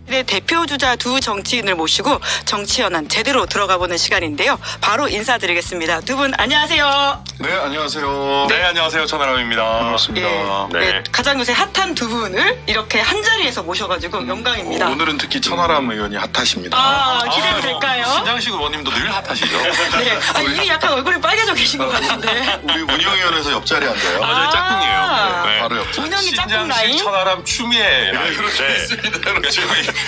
대표 주자 두 정치인을 모시고 정치 현안 제대로 들어가보는 시간인데요. 바로 인사드리겠습니다. 두 분 안녕하세요. 네, 안녕하세요. 네, 안녕하세요. 천하람입니다. 반갑습니다. 네, 가장 요새 핫한 두 분을 이렇게 한 자리에서 모셔가지고 영광입니다. 오늘은 특히 천하람 의원이 핫하십니다. 기대도 될까요? 신장식 의원님도 늘 핫하시죠? 네, 이미 약간 얼굴이 빨개져 계신 것 같은데. 우리 운영위원회에서 옆자리에 앉아요. 저희 짝꿍이에요. 네. 바로 옆자리. 운영이 짝꿍 라인. 신장식, 천하람, 추미애. 네, 그렇게 했습니다. 그러니까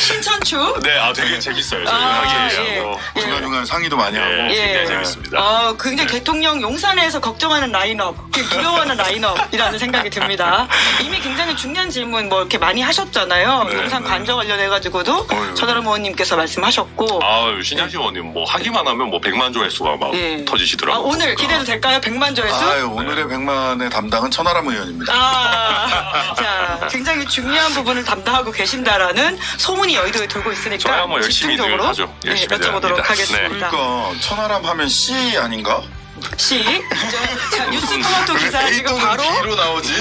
신천추. 네, 되게 재밌어요. 저희 아, 하기예요. 예. 중간중간 상의도 많이 하고. 굉장히 재밌습니다. 굉장히 대통령 용산에서 걱정하는 라인업, 두려워하는 라인업이라는 생각이 듭니다. 이미 굉장히 중요한 질문 뭐 이렇게 많이 하셨잖아요. 네, 용산 네. 관저 관련해가지고도 천하람 의원님께서 말씀하셨고. 신장식 의원님 뭐 하기만 하면 뭐 100만 조회수가 막 예. 터지시더라고요. 오늘 기대도 될까요? 100만 조회수? 오늘의 100만의 담당은 천하람 의원입니다. 자, 굉장히 중요한 부분을 담당하고 계신다라는 소문이 여의도에 돌고 있으니까 저야 뭐 열심히 늘 집중적으로 하죠. 열심히 늘 여쭤보도록 합니다. 하겠습니다. 그러니까 천하람 하면 C 아닌가? 씨, 자, 뉴스 토마토 기사 A 지금 또는 바로 B로 나오지?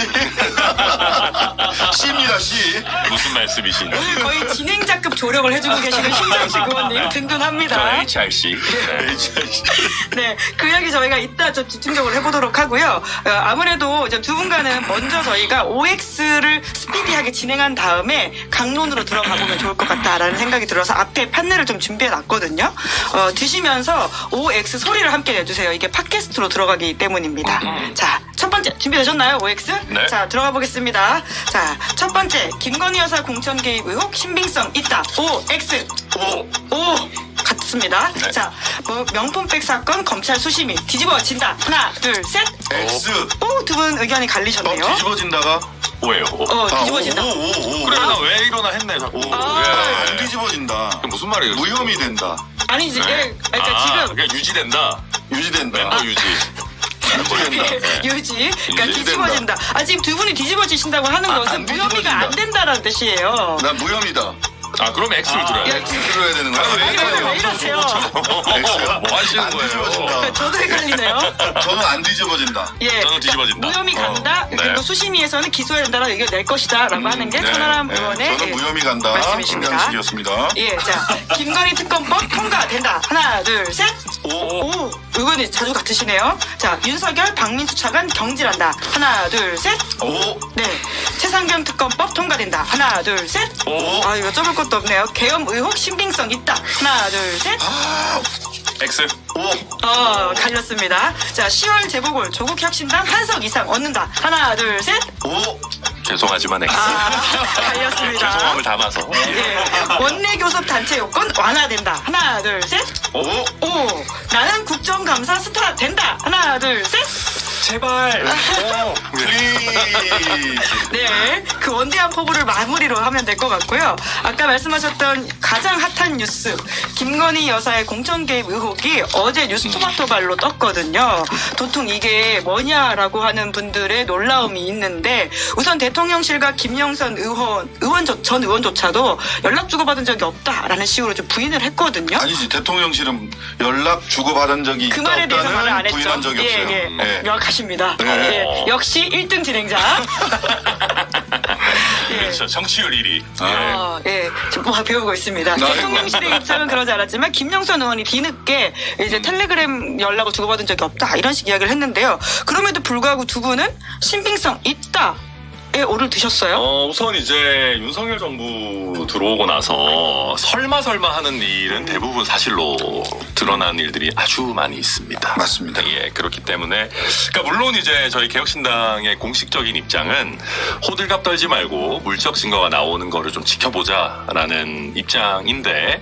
C입니다, C. 무슨 말씀이신지. 오늘 거의 진행자급 조력을 해주고 계시는 신장식 의원님 든든합니다. 저는 HRC. 네. 네, 그 이야기 저희가 이따 좀 집중적으로 해보도록 하고요. 아무래도 이제 두 분과는 먼저 저희가 OX를 스피디하게 진행한 다음에 강론으로 들어가 보면 좋을 것 같다라는 생각이 들어서 앞에 판넬을 좀 준비해놨거든요. 드시면서 OX 소리를 함께 내주세요. 이게 팟캐스트로 들어가기 때문입니다. 자, 첫 번째 준비되셨나요, OX? 네. 자, 들어가 보겠습니다. 자, 첫 번째 김건희 여사 공천 개입 의혹 신빙성 있다. OX. 오. 같습니다. 네. 자, 명품백 사건 검찰 수심이 뒤집어진다. 하나, 둘, 셋. X. 두 분 의견이 갈리셨네요. 뒤집어진다가? 오예요. 뒤집어진다. 그래, 나 왜 이러나 했네, 자꾸. 안 뒤집어진다. 그게 무슨 말이에요? 무혐의 된다. 아니지, 네. 그러니까 지금 그러니까 유지된다. 유지된다. 멤버 유지. 유지, 그러니까 유지된다. 뒤집어진다. 지금 두 분이 뒤집어지신다고 하는 것은 안 무혐의가 뒤집어진다. 안 된다는 뜻이에요. 난 무혐의다. 그럼 X를 들어야 돼. X 들어야 되는 거야? 왜 이러세요? X요? 뭐 하시는 안 거예요? 뒤집어진다. 저도 헷갈리네요. 저는 안 뒤집어진다. 예, 저는 뒤집어진다. 무혐의 간다. 네. 그리고 수심위에서는 기소해야 된다라는 의견을 낼 것이다라고 하는 게 네. 천하람 의원의 저는 무혐의 간다. 말씀이십니다. 김장식이었습니다. 예, 자, 김건희 특검법 통과된다. 하나, 둘, 셋. 오, 의견이 자주 같으시네요. 자, 윤석열, 박민수 차관 경질한다. 하나, 둘, 셋. 네, 최상병 특검법 통과된다. 하나, 둘, 셋. 이거 좁을 것도 없네요. 계엄 의혹 신빙성 있다. 하나, 둘, 셋. X. 갈렸습니다. 자, 10월 재보궐 조국 혁신당 한석 이상 얻는다. 하나, 둘, 셋. 죄송하지만 X. 갈렸습니다. 죄송함을 담아서. 예. 원내 교섭 단체 요건 완화된다. 하나, 둘, 셋. 나는 국정감사 스타 된다. 하나, 둘, 셋. 제발. 네, 그 원대한 포부를 마무리로 하면 될 것 같고요. 아까 말씀하셨던 가장 핫한 뉴스, 김건희 여사의 공천 개입 의혹이 어제 뉴스토마토발로 떴거든요. 도통 이게 뭐냐라고 하는 분들의 놀라움이 있는데, 우선 대통령실과 김영선 전 의원조차도 연락 주고받은 적이 없다라는 식으로 좀 부인을 했거든요. 아니지, 대통령실은 연락 주고받은 적이 그 있다 말에 대해서 말을 안 없다는 했죠. 부인한 적이 없어요. 네. 명확하십니다. 네. 예, 역시 1등 진행자. 그렇죠. 정치율 1위. 좀 배우고 있습니다. 아이고. 대통령실의 입장은 그러지 않았지만 김영선 의원이 뒤늦게 이제 텔레그램 연락을 주고받은 적이 없다 이런 식 이야기를 했는데요. 그럼에도 불구하고 두 분은 신빙성 있다. 에 오를 드셨어요? 우선 이제 윤석열 정부 들어오고 나서 설마 하는 일은 대부분 사실로 드러난 일들이 아주 많이 있습니다. 맞습니다. 예, 그렇기 때문에 그러니까 물론 이제 저희 개혁신당의 공식적인 입장은 호들갑 떨지 말고 물적 증거가 나오는 거를 좀 지켜보자라는 입장인데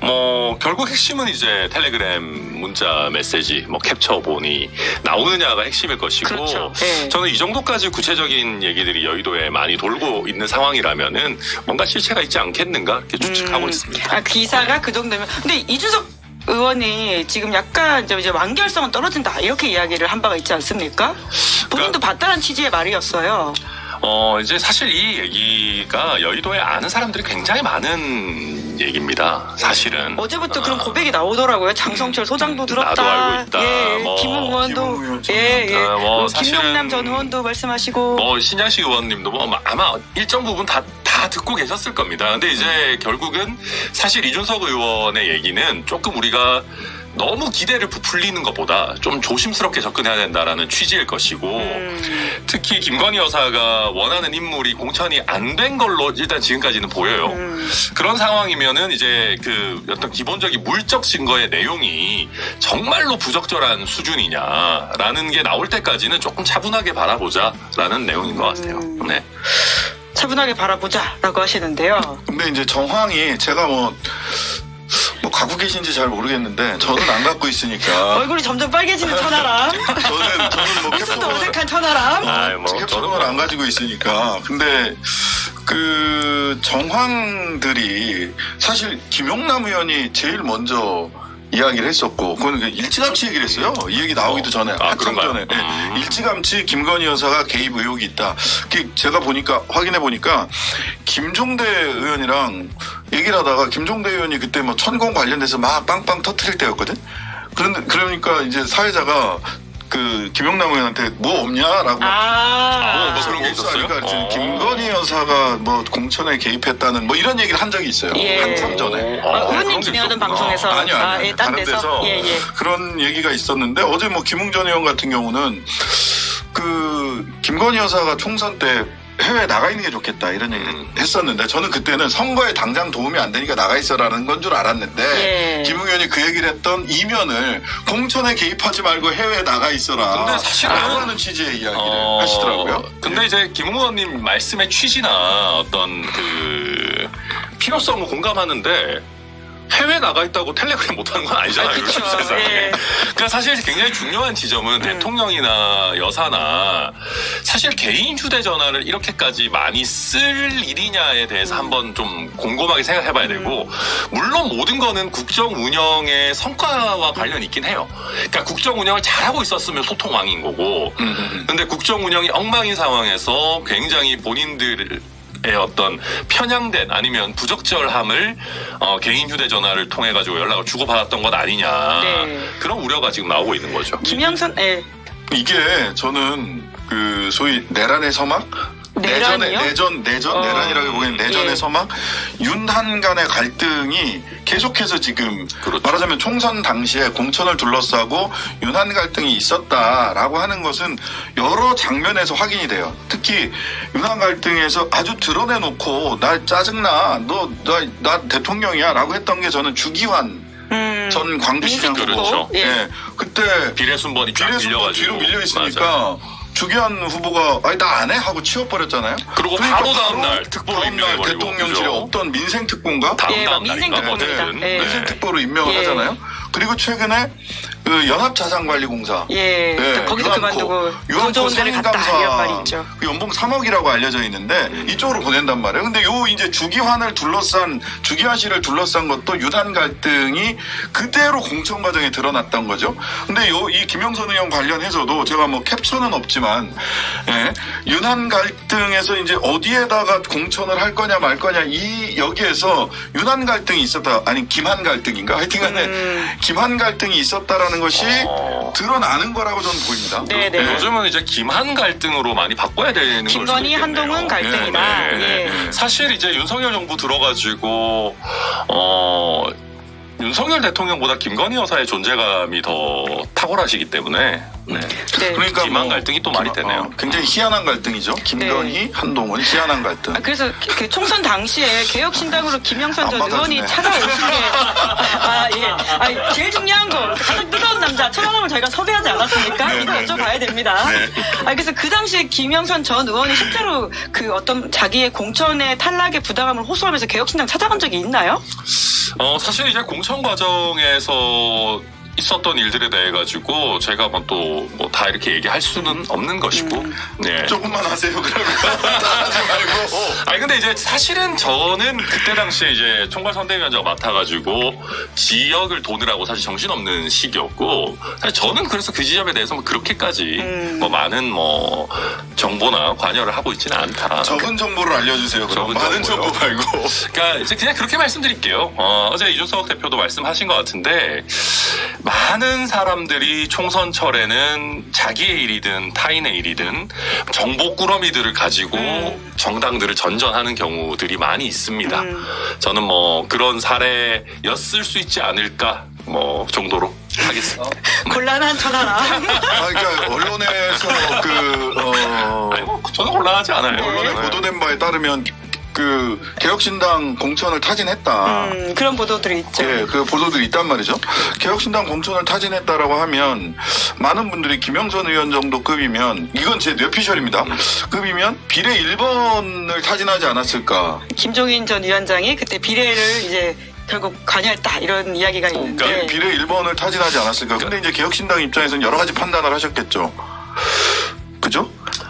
뭐 결국 핵심은 이제 텔레그램 문자 메시지 뭐 캡처본이 나오느냐가 핵심일 것이고 그렇죠. 네. 저는 이 정도까지 구체적인 얘기들이 여의도에 많이 돌고 있는 상황이라면은 뭔가 실체가 있지 않겠는가 이렇게 추측하고 있습니다. 기사가 그 정도면. 근데 이준석 의원이 지금 약간 이제 완결성은 떨어진다 이렇게 이야기를 한 바가 있지 않습니까? 본인도 봤다는 취지의 말이었어요. 이제 사실 이 얘기가 여의도에 아는 사람들이 굉장히 많은 얘기입니다. 사실은. 어제부터 그런 고백이 나오더라고요. 장성철 소장도 들었다. 나도 알고 있다. 예, 뭐, 김웅 의원도, 김웅 뭐 사실은 김용남 전 의원도 말씀하시고. 신장식 의원님도 뭐 아마 일정 부분 다 다 듣고 계셨을 겁니다. 근데 이제 결국은 사실 이준석 의원의 얘기는 조금 우리가 너무 기대를 부풀리는 것보다 좀 조심스럽게 접근해야 된다라는 취지일 것이고 특히 김건희 여사가 원하는 인물이 공천이 안 된 걸로 일단 지금까지는 보여요. 그런 상황이면은 이제 그 어떤 기본적인 물적 증거의 내용이 정말로 부적절한 수준이냐라는 게 나올 때까지는 조금 차분하게 바라보자라는 내용인 것 같아요. 네. 차분하게 바라보자라고 하시는데요. 근데 이제 정황이 제가 뭐 갖고 계신지 잘 모르겠는데 저는 안 갖고 있으니까 얼굴이 점점 빨개지는 천하람. 저는 뭐 무슨 어색한 천하람. 아이, 뭐 캡처를 안 가지고 있으니까. 근데 그 정황들이 사실 김용남 의원이 제일 먼저 이야기를 했었고 그건 일찌감치 얘기를 했어요. 이 얘기 나오기도 전에 한참 전에 일찌감치 김건희 여사가 개입 의혹이 있다. 제가 보니까 확인해 보니까 김종대 의원이랑 얘기를 하다가 김종대 의원이 그때 뭐 천공 관련돼서 막 빵빵 터트릴 때였거든. 그러니까 이제 사회자가 그 김용남 의원한테 뭐 없냐라고 뭐 그런 게 있었어요? 그러니까 김건희 여사가 뭐 공천에 개입했다는 뭐 이런 얘기를 한 적이 있어요. 예. 한참 전에. 의원님 진행하던 방송에서 아니요. 예, 딴 다른 데서 예. 그런 얘기가 있었는데 어제 뭐 김웅전 의원 같은 경우는 그 김건희 여사가 총선 때 해외에 나가 있는 게 좋겠다 이런 얘기를 했었는데 저는 그때는 선거에 당장 도움이 안 되니까 나가 있어라는 건 줄 알았는데 예. 김 의원이 그 얘기를 했던 이면을 공천에 개입하지 말고 해외에 나가 있어라. 근데 사실은 라고 하는 취지의 이야기를 하시더라고요. 근데 이제 김 의원님 말씀의 취지나 어떤 그 필요성을 공감하는데 해외 나가 있다고 텔레그램 못하는 건 아니잖아요. 요즘 세상에. 예. 그러니까 사실 굉장히 중요한 지점은 대통령이나 여사나 사실 개인 휴대전화를 이렇게까지 많이 쓸 일이냐에 대해서 한번 좀 곰곰하게 생각해봐야 되고 물론 모든 거는 국정 운영의 성과와 관련이 있긴 해요. 그러니까 국정 운영을 잘하고 있었으면 소통왕인 거고 근데 국정 운영이 엉망인 상황에서 굉장히 본인들 어떤 편향된 아니면 부적절함을 개인 휴대전화를 통해 가지고 연락을 주고받았던 것 아니냐 네. 그런 우려가 지금 나오고 있는 거죠. 김영선 예. 이게 저는 그 소위 내란의 서막 내란이요? 내란이라고 보기엔 내전의 예. 서막 윤한 간의 갈등이 계속해서 지금 그렇죠. 말하자면 총선 당시에 공천을 둘러싸고 윤한 갈등이 있었다라고 하는 것은 여러 장면에서 확인이 돼요. 특히 윤한 갈등에서 아주 드러내놓고 나 짜증나 나 대통령이야 라고 했던 게 저는 주기환 전 광주시장 후보. 그렇죠. 예. 예. 그때 비례순번이 쫙 밀려가지고 뒤로 밀려 있으니까 주기환 후보가 아니 나 안 해 하고 치워버렸잖아요. 그리고 바로 다음 날 특보로 다음 날 임명해버리고 대통령실에 그죠? 없던 민생특보인가? 예, 다음 민생 날인가 특보입니다. 뭐든. 예. 민생특보로 임명을 예. 하잖아요. 그리고 최근에 그 연합자산관리공사 예. 또 거기도 그만두고 더 좋은 데를 갔다 이런 말이 있죠. 그 연봉 3억이라고 알려져 있는데 이쪽으로 보낸단 말이에요. 근데 요 이제 주기환 씨를 둘러싼 것도 윤한 갈등이 그대로 공천 과정에 드러났던 거죠. 근데 이 김영선 의원 관련해서도 제가 뭐 캡처는 없지만 예, 윤한 갈등에서 이제 어디에다가 공천을 할 거냐 말 거냐 여기에서 윤한 갈등이 있었다 아니 김한 갈등인가 하여튼간에 김한 갈등이 있었다라는 것이 드러나는 거라고 저는 보입니다. 네네. 요즘은 이제 김한 갈등으로 많이 바꿔야 되는 걸 수도 김건희 있겠네요. 한동훈 갈등이다. 네. 예. 사실 이제 윤석열 정부 들어가지고 윤석열 대통령보다 김건희 여사의 존재감이 더 탁월하시기 때문에 네. 그러니까 김한 뭐 갈등이 또 말이 되네요. 굉장히 희한한 갈등이죠. 김건희, 한동훈 희한한 갈등. 그래서 그 총선 당시에 개혁신당으로 김영선 전 안 의원이 받아주네. 찾아오신 게 제일 중요한 거 가장 뜨거운 남자 천하람을 저희가 섭외하지 않았습니까? 이거 여쭤봐야 됩니다. 그래서 그 당시에 김영선 전 의원이 실제로 그 어떤 자기의 공천의 탈락의 부당함을 호소하면서 개혁신당 찾아간 적이 있나요? 사실 이제 공천 과정에서 있었던 일들에 대해 가지고 제가 또 뭐 다 이렇게 얘기할 수는 없는 것이고 네. 조금만 하세요 그러면 다 하지 말고. 아니 근데 이제 사실은 저는 그때 당시에 이제 총괄 선대위원장 맡아가지고 지역을 도느라고 사실 정신없는 시기였고 사실 저는 그래서 그 지점에 대해서 뭐 그렇게까지 뭐 많은 뭐 정보나 관여를 하고 있지는 않다. 적은 정보를 알려주세요. 그럼 적은 많은 정보 정보요. 말고. 그러니까 이제 그냥 그렇게 말씀드릴게요. 어제 이준석 대표도 말씀하신 것 같은데 많은 사람들이 총선철에는 자기의 일이든 타인의 일이든 정보 꾸러미들을 가지고 정당들을 전전하는 발전하는 경우들이 많이 있습니다. 저는 뭐 그런 사례였을 수 있지 않을까 뭐 정도로 하겠습니다. 곤란한 전화라. 그러니까 언론에서 아니, 뭐 저는 곤란하지 않아요. 언론에 보도된 바에 따르면 그 개혁신당 공천을 타진했다. 그런 보도들이 있죠. 예, 그 보도들이 있단 말이죠. 개혁신당 공천을 타진했다라고 하면 많은 분들이 김영선 의원 정도 급이면 이건 제 뇌피셜입니다. 급이면 비례 1번을 타진하지 않았을까. 김종인 전 위원장이 그때 비례를 이제 결국 관여했다 이런 이야기가 있는데 그러니까 비례 1번을 타진하지 않았을까. 근데 이제 개혁신당 입장에서는 여러 가지 판단을 하셨겠죠. 그죠?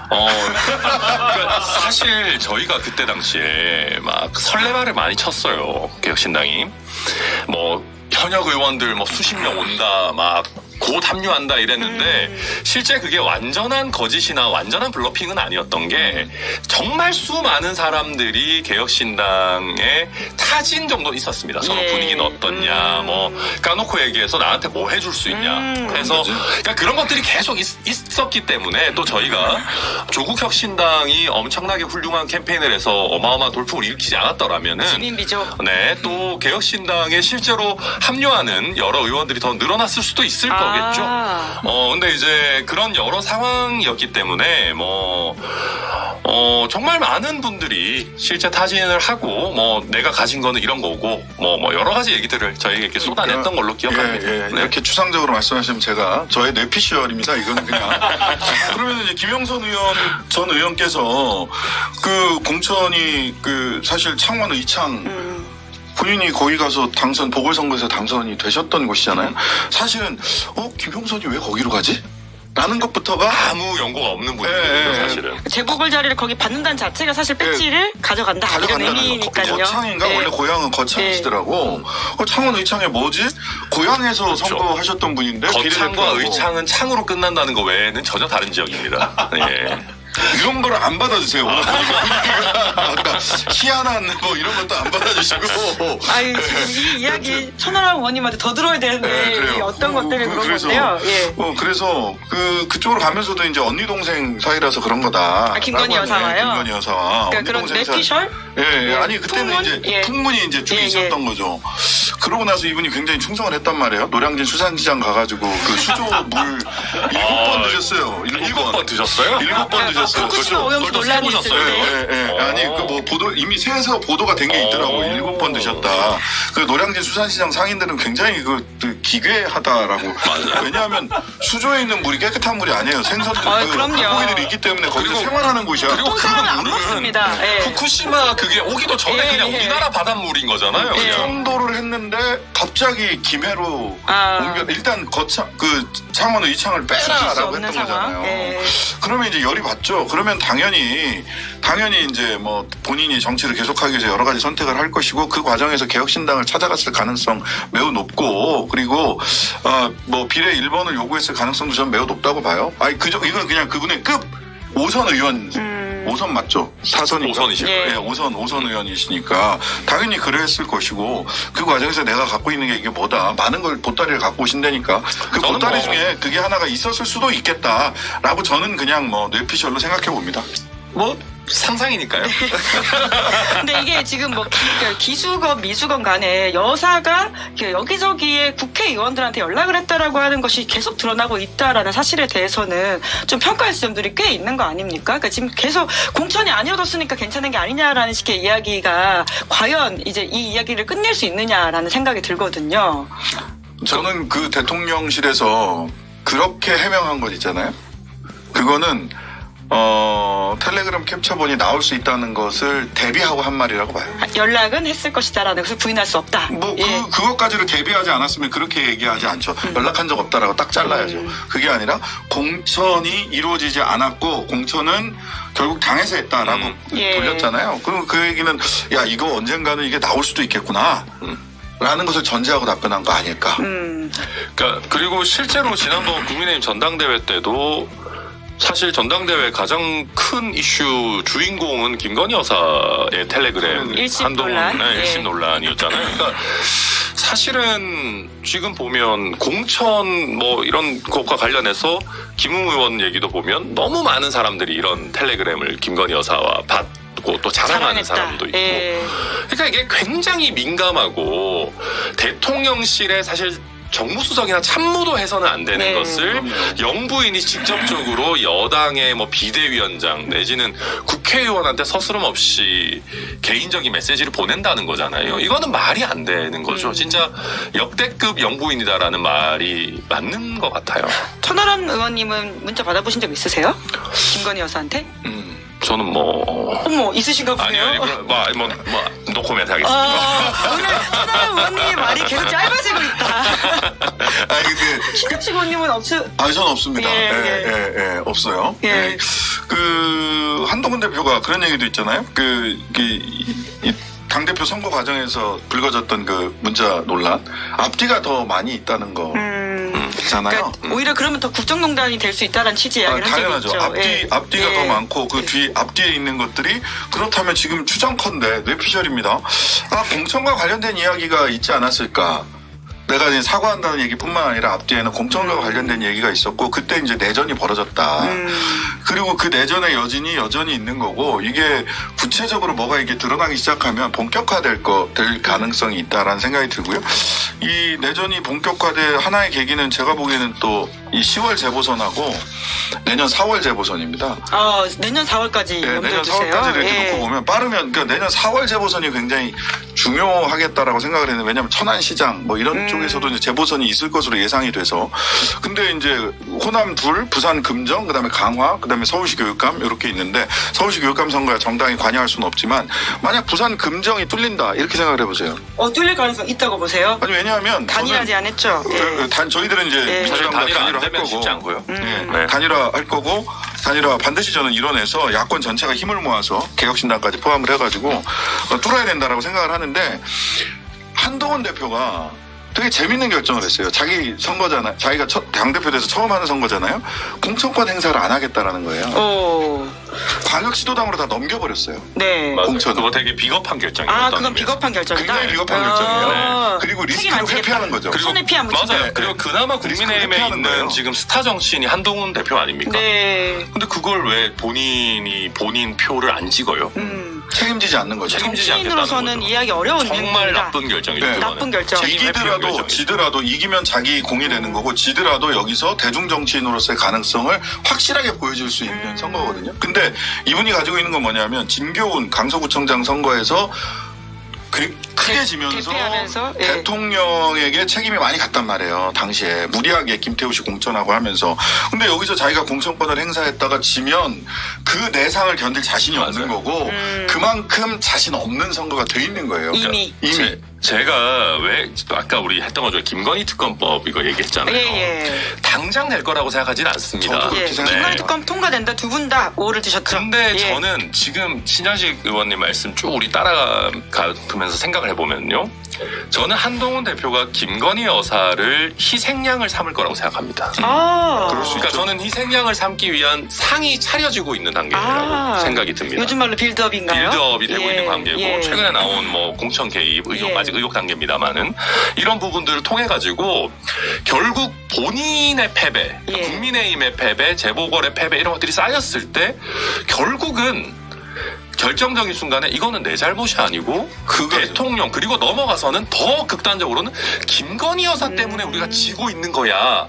그러니까 사실 저희가 그때 당시에 막 설레발을 많이 쳤어요. 개혁신당이. 뭐, 현역 의원들 뭐 수십 명 온다, 막, 곧 합류한다 이랬는데, 실제 그게 완전한 거짓이나 완전한 블러핑은 아니었던 게, 정말 수많은 사람들이 개혁신당에 타진 정도 있었습니다. 서로 예. 분위기는 어떻냐, 뭐, 까놓고 얘기해서 나한테 뭐 해줄 수 있냐. 그래서, 그러니까 그런 것들이 계속 있었기 때문에 또 저희가 조국 혁신당이 엄청나게 훌륭한 캠페인을 해서 어마어마한 돌풍을 일으키지 않았더라면은, 시민비죠. 네, 또 개혁신당에 실제로 합류하는 여러 의원들이 더 늘어났을 수도 있을 거겠죠. 근데 이제 그런 여러 상황이었기 때문에 정말 많은 분들이 실제 타진을 하고 내가 가진 거는 이런 거고 뭐 여러 가지 얘기들을 저희에게 이렇게 쏟아냈던 걸로 기억합니다. 예, 네. 이렇게 추상적으로 말씀하시면 제가 저의 뇌피셜입니다. 이거는 그냥. 그러면 이제 김영선 전 의원께서 그 공천이 그 사실 창원 의창 본인이 거기 가서 보궐선거에서 당선이 되셨던 곳이잖아요. 사실은 김영선이 왜 거기로 가지? 라는 것부터가 아무 연고가 없는 분이거든요, 사실은. 재보궐 자리를 거기 받는다는 자체가 사실 배지를 가져간다 이런 가져간다는 거. 의미니까요. 거창인가? 네. 원래 고향은 거창이시더라고. 창원 의창에 뭐지? 고향에서 그렇죠. 선거하셨던 분인데 거창과 비례대표하고. 의창은 창으로 끝난다는 거 외에는 전혀 다른 지역입니다. 예. 이런 거를 안 받아주세요. 아까 희한한 뭐 이런 것도 안 받아주시고. 아유, 이 이야기 천하람 의원님한테 더 들어야 되는데 그래요. 이 어떤 것들을 그런 건데요. 예. 그래서 그쪽으로 가면서도 이제 언니 동생 사이라서 그런 거다. 김건희 라고 하네. 여사와요? 김건희 여사와. 그러니까 언니 그런 동생 사이. 뇌피셜? 예, 아니 그때는 풍문? 이제 예. 풍문이 이제 쭉 예, 있었던 거죠. 그러고 나서 이분이 굉장히 충성을 했단 말이에요. 노량진 수산시장 가가지고 그 수조 물 7번 드셨어요. 7번 드셨어요? 7번 드셨어요. 후쿠시마 오염수 그걸 또 논란이 있을 세보셨어요? 때. 예. 아니 그 뭐 이미 새에서 보도가 된 게 있더라고. 7번 드셨다. 그 노량진 수산시장 상인들은 굉장히 기괴하다라고. 왜냐하면 수조에 있는 물이 깨끗한 물이 아니에요. 생선들 그럼요. 물고기들이 있기 때문에 거기서 그리고- 생활하는 곳이야. 그리고 보통 사람은 안 먹습니다. 예. 후쿠시마 그게 오기도 전에 예, 그냥 예. 우리나라 바닷물인 거잖아요. 그 그냥. 정도를 했는데 갑자기 김해로 옮겨 일단 창원 의창을 지킬 수 빼라라고 없는 했던 상황. 거잖아요. 예. 그러면 이제 열이 받죠. 그러면 당연히 이제 뭐 본인이 정치를 계속하기 위해서 여러 가지 선택을 할 것이고 그 과정에서 개혁신당을 찾아갔을 가능성 매우 높고 그리고 뭐 비례 1번을 요구했을 가능성도 저는 매우 높다고 봐요. 이건 그냥 그분의 급 5선 의원 5선 맞죠? 4선인가? 5선이시죠. 예. 5선 의원이시니까 당연히 그랬을 것이고 그 과정에서 내가 갖고 있는 게 이게 뭐다. 많은 걸 보따리를 갖고 오신다니까 그 저는 보따리 뭐- 중에 그게 하나가 있었을 수도 있겠다라고 저는 그냥 뇌피셜로 생각해 봅니다. 뭐 상상이니까요. 근데 이게 지금 기수건 미수건 간에 여사가 여기저기에 국회의원들한테 연락을 했다라고 하는 것이 계속 드러나고 있다라는 사실에 대해서는 좀 평가할 점들이 꽤 있는 거 아닙니까? 그러니까 지금 계속 공천이 안 이루어졌으니까 괜찮은 게 아니냐라는 식의 이야기가 과연 이제 이 이야기를 끝낼 수 있느냐라는 생각이 들거든요. 저는 그 대통령실에서 그렇게 해명한 것 있잖아요. 그거는 텔레그램 캡처본이 나올 수 있다는 것을 대비하고 한 말이라고 봐요. 연락은 했을 것이다라는 것을 부인할 수 없다. 예. 그것까지를 대비하지 않았으면 그렇게 얘기하지 않죠. 연락한 적 없다라고 딱 잘라야죠. 그게 아니라 공천이 이루어지지 않았고 공천은 결국 당에서 했다라고 예. 돌렸잖아요. 그럼 그 얘기는 야 이거 언젠가는 이게 나올 수도 있겠구나. 라는 것을 전제하고 답변한 거 아닐까. 그러니까 그리고 실제로 지난번 국민의힘 전당대회 때도 사실 전당대회 가장 큰 이슈 주인공은 김건희 여사의 텔레그램 일심 한동훈 논란. 일심 예. 논란이었잖아요. 그러니까 사실은 지금 보면 공천 뭐 이런 것과 관련해서 김웅 의원 얘기도 보면 너무 많은 사람들이 이런 텔레그램을 김건희 여사와 있고 또 자랑하는 자랑했다. 사람도 있고. 예. 그러니까 이게 굉장히 민감하고 대통령실에 사실 정무수석이나 참모도 해서는 안 되는 네. 것을 영부인이 직접적으로 여당의 뭐 비대위원장 내지는 국회의원한테 서스럼 없이 개인적인 메시지를 보낸다는 거잖아요. 이거는 말이 안 되는 거죠. 진짜 역대급 영부인이다라는 말이 맞는 것 같아요. 천하람 의원님은 문자 받아보신 적 있으세요? 김건희 여사한테? 저는 뭐 어머, 있으신가 보네요. 아니 뭐 노코멘트 하겠습니다. 오늘 천하람 의원님의 말이 계속 짧아지고 있다. 아니 근데 신정식 의원님은 전 없습니다. 예. 없어요. 예. 예. 그 한동훈 대표가 그런 얘기도 있잖아요. 당대표 선거 과정에서 불거졌던 그 문자 논란 앞뒤가 더 많이 있다는 거 있잖아요. 그러니까 오히려 그러면 더 국정농단이 될 수 있다는 취지 이야기를 한 적이 당연하죠. 있죠. 앞뒤가 예. 더 많고 그 뒤 앞뒤에 있는 것들이 그렇다면 지금 추정컨대 뇌피셜입니다. 공천과 관련된 이야기가 있지 않았을까? 내가 이제 사과한다는 얘기뿐만 아니라 앞뒤에는 공천과 관련된 얘기가 있었고 그때 이제 내전이 벌어졌다. 그리고 그 내전의 여진이 여전히 있는 거고 이게 구체적으로 뭐가 이게 드러나기 시작하면 본격화될 가능성이 있다라는 생각이 들고요. 이 내전이 본격화될 하나의 계기는 제가 보기에는 또 이 10월 재보선하고 내년 4월 재보선입니다. 내년 4월까지 네, 염두에 내년 두세요. 4월까지 이렇게 예. 놓고 보면 빠르면 그러니까 내년 4월 재보선이 굉장히 중요하겠다라고 생각을 했는데 왜냐하면 천안시장 뭐 이런 쪽에서도 이제 재보선이 있을 것으로 예상이 돼서 근데 이제 호남 둘, 부산 금정, 그다음에 강화, 그다음에 서울시 교육감 이렇게 있는데 서울시 교육감 선거에 정당이 관여할 수는 없지만 만약 부산 금정이 뚫린다 이렇게 생각을 해보세요. 뚫릴 가능성 있다고 보세요? 아니 왜냐하면 단일하지 않았죠. 예. 저희들은 이제 예. 민주당과 단일화 안 단일화 할 되면 거고 쉽지 않고요. 네. 단일화 할 거고 단일화 반드시 저는 이뤄내서 야권 전체가 힘을 모아서 개혁신당까지 포함을 해가지고 뚫어야 된다라고 생각을 하는데 한동훈 대표가 되게 재밌는 결정을 했어요. 자기 선거잖아요. 자기가 당대표 돼서 처음 하는 선거잖아요. 공천권 행사를 안 하겠다라는 거예요. 광역시도당으로 다 넘겨버렸어요. 네. 맞아요. 공천은. 그거 되게 비겁한 결정이에요. 그건 비겁한 결정이다. 굉장히 비겁한 결정이에요. 네. 그리고 책임 리스크를 안 지겠다. 회피하는 거죠. 손에 피 안 묻힌다. 맞아요. 그리고 그나마 리스크를 국민의힘에 회피하는 있는 거예요. 지금 스타 정치인이 한동훈 대표 아닙니까? 네. 근데 그걸 왜 본인 표를 안 찍어요? 책임지지 않는 거죠. 책임지지 않겠다는 정치인으로서는 거죠. 이해하기 어려운 정말 행동이다. 나쁜 결정이죠. 네. 그거는. 나쁜 결정. 책임 회피용 이기더라도 결정이죠. 지더라도 이기면 자기 공이 되는 거고 지더라도 여기서 대중 정치인으로서의 가능성을 확실하게 보여줄 수 있는 선거거든요. 근데 이분이 가지고 있는 건 뭐냐면 진교훈 강서구청장 선거에서 크게 지면서 대패하면서, 예. 대통령에게 책임이 많이 갔단 말이에요. 당시에 무리하게 김태우 씨 공천하고 하면서. 근데 여기서 자기가 공천권을 행사했다가 지면 그 내상을 견딜 자신이 없는 거고 그만큼 자신 없는 선거가 돼 있는 거예요. 이미. 제가 왜 아까 우리 했던 거죠. 김건희 특검법 이거 얘기했잖아요. 예. 당장 될 거라고 생각하진 않습니다. 저도 예. 그렇게 생각해요. 김건희 특검 통과된다. 두 분 다 오를 드셨죠. 근데 예. 저는 지금 신현식 의원님 말씀 쭉 우리 따라가면서 생각을 해보면요. 저는 한동훈 대표가 김건희 여사를 희생양을 삼을 거라고 생각합니다. 그럴 수 그러니까 있죠. 저는 희생양을 삼기 위한 상이 차려지고 있는 단계라고 생각이 듭니다. 요즘 말로 빌드업인가요? 빌드업이 되고 예. 있는 관계고 예. 최근에 나온 뭐 공천 개입 의혹 예. 아직 의혹 단계입니다만은 이런 부분들을 통해 가지고 결국 본인의 패배, 예. 국민의힘의 패배, 재보궐의 패배 이런 것들이 쌓였을 때 결국은 결정적인 순간에 이거는 내 잘못이 아니고 그거죠. 대통령 그리고 넘어가서는 더 극단적으로는 김건희 여사 때문에 우리가 지고 있는 거야.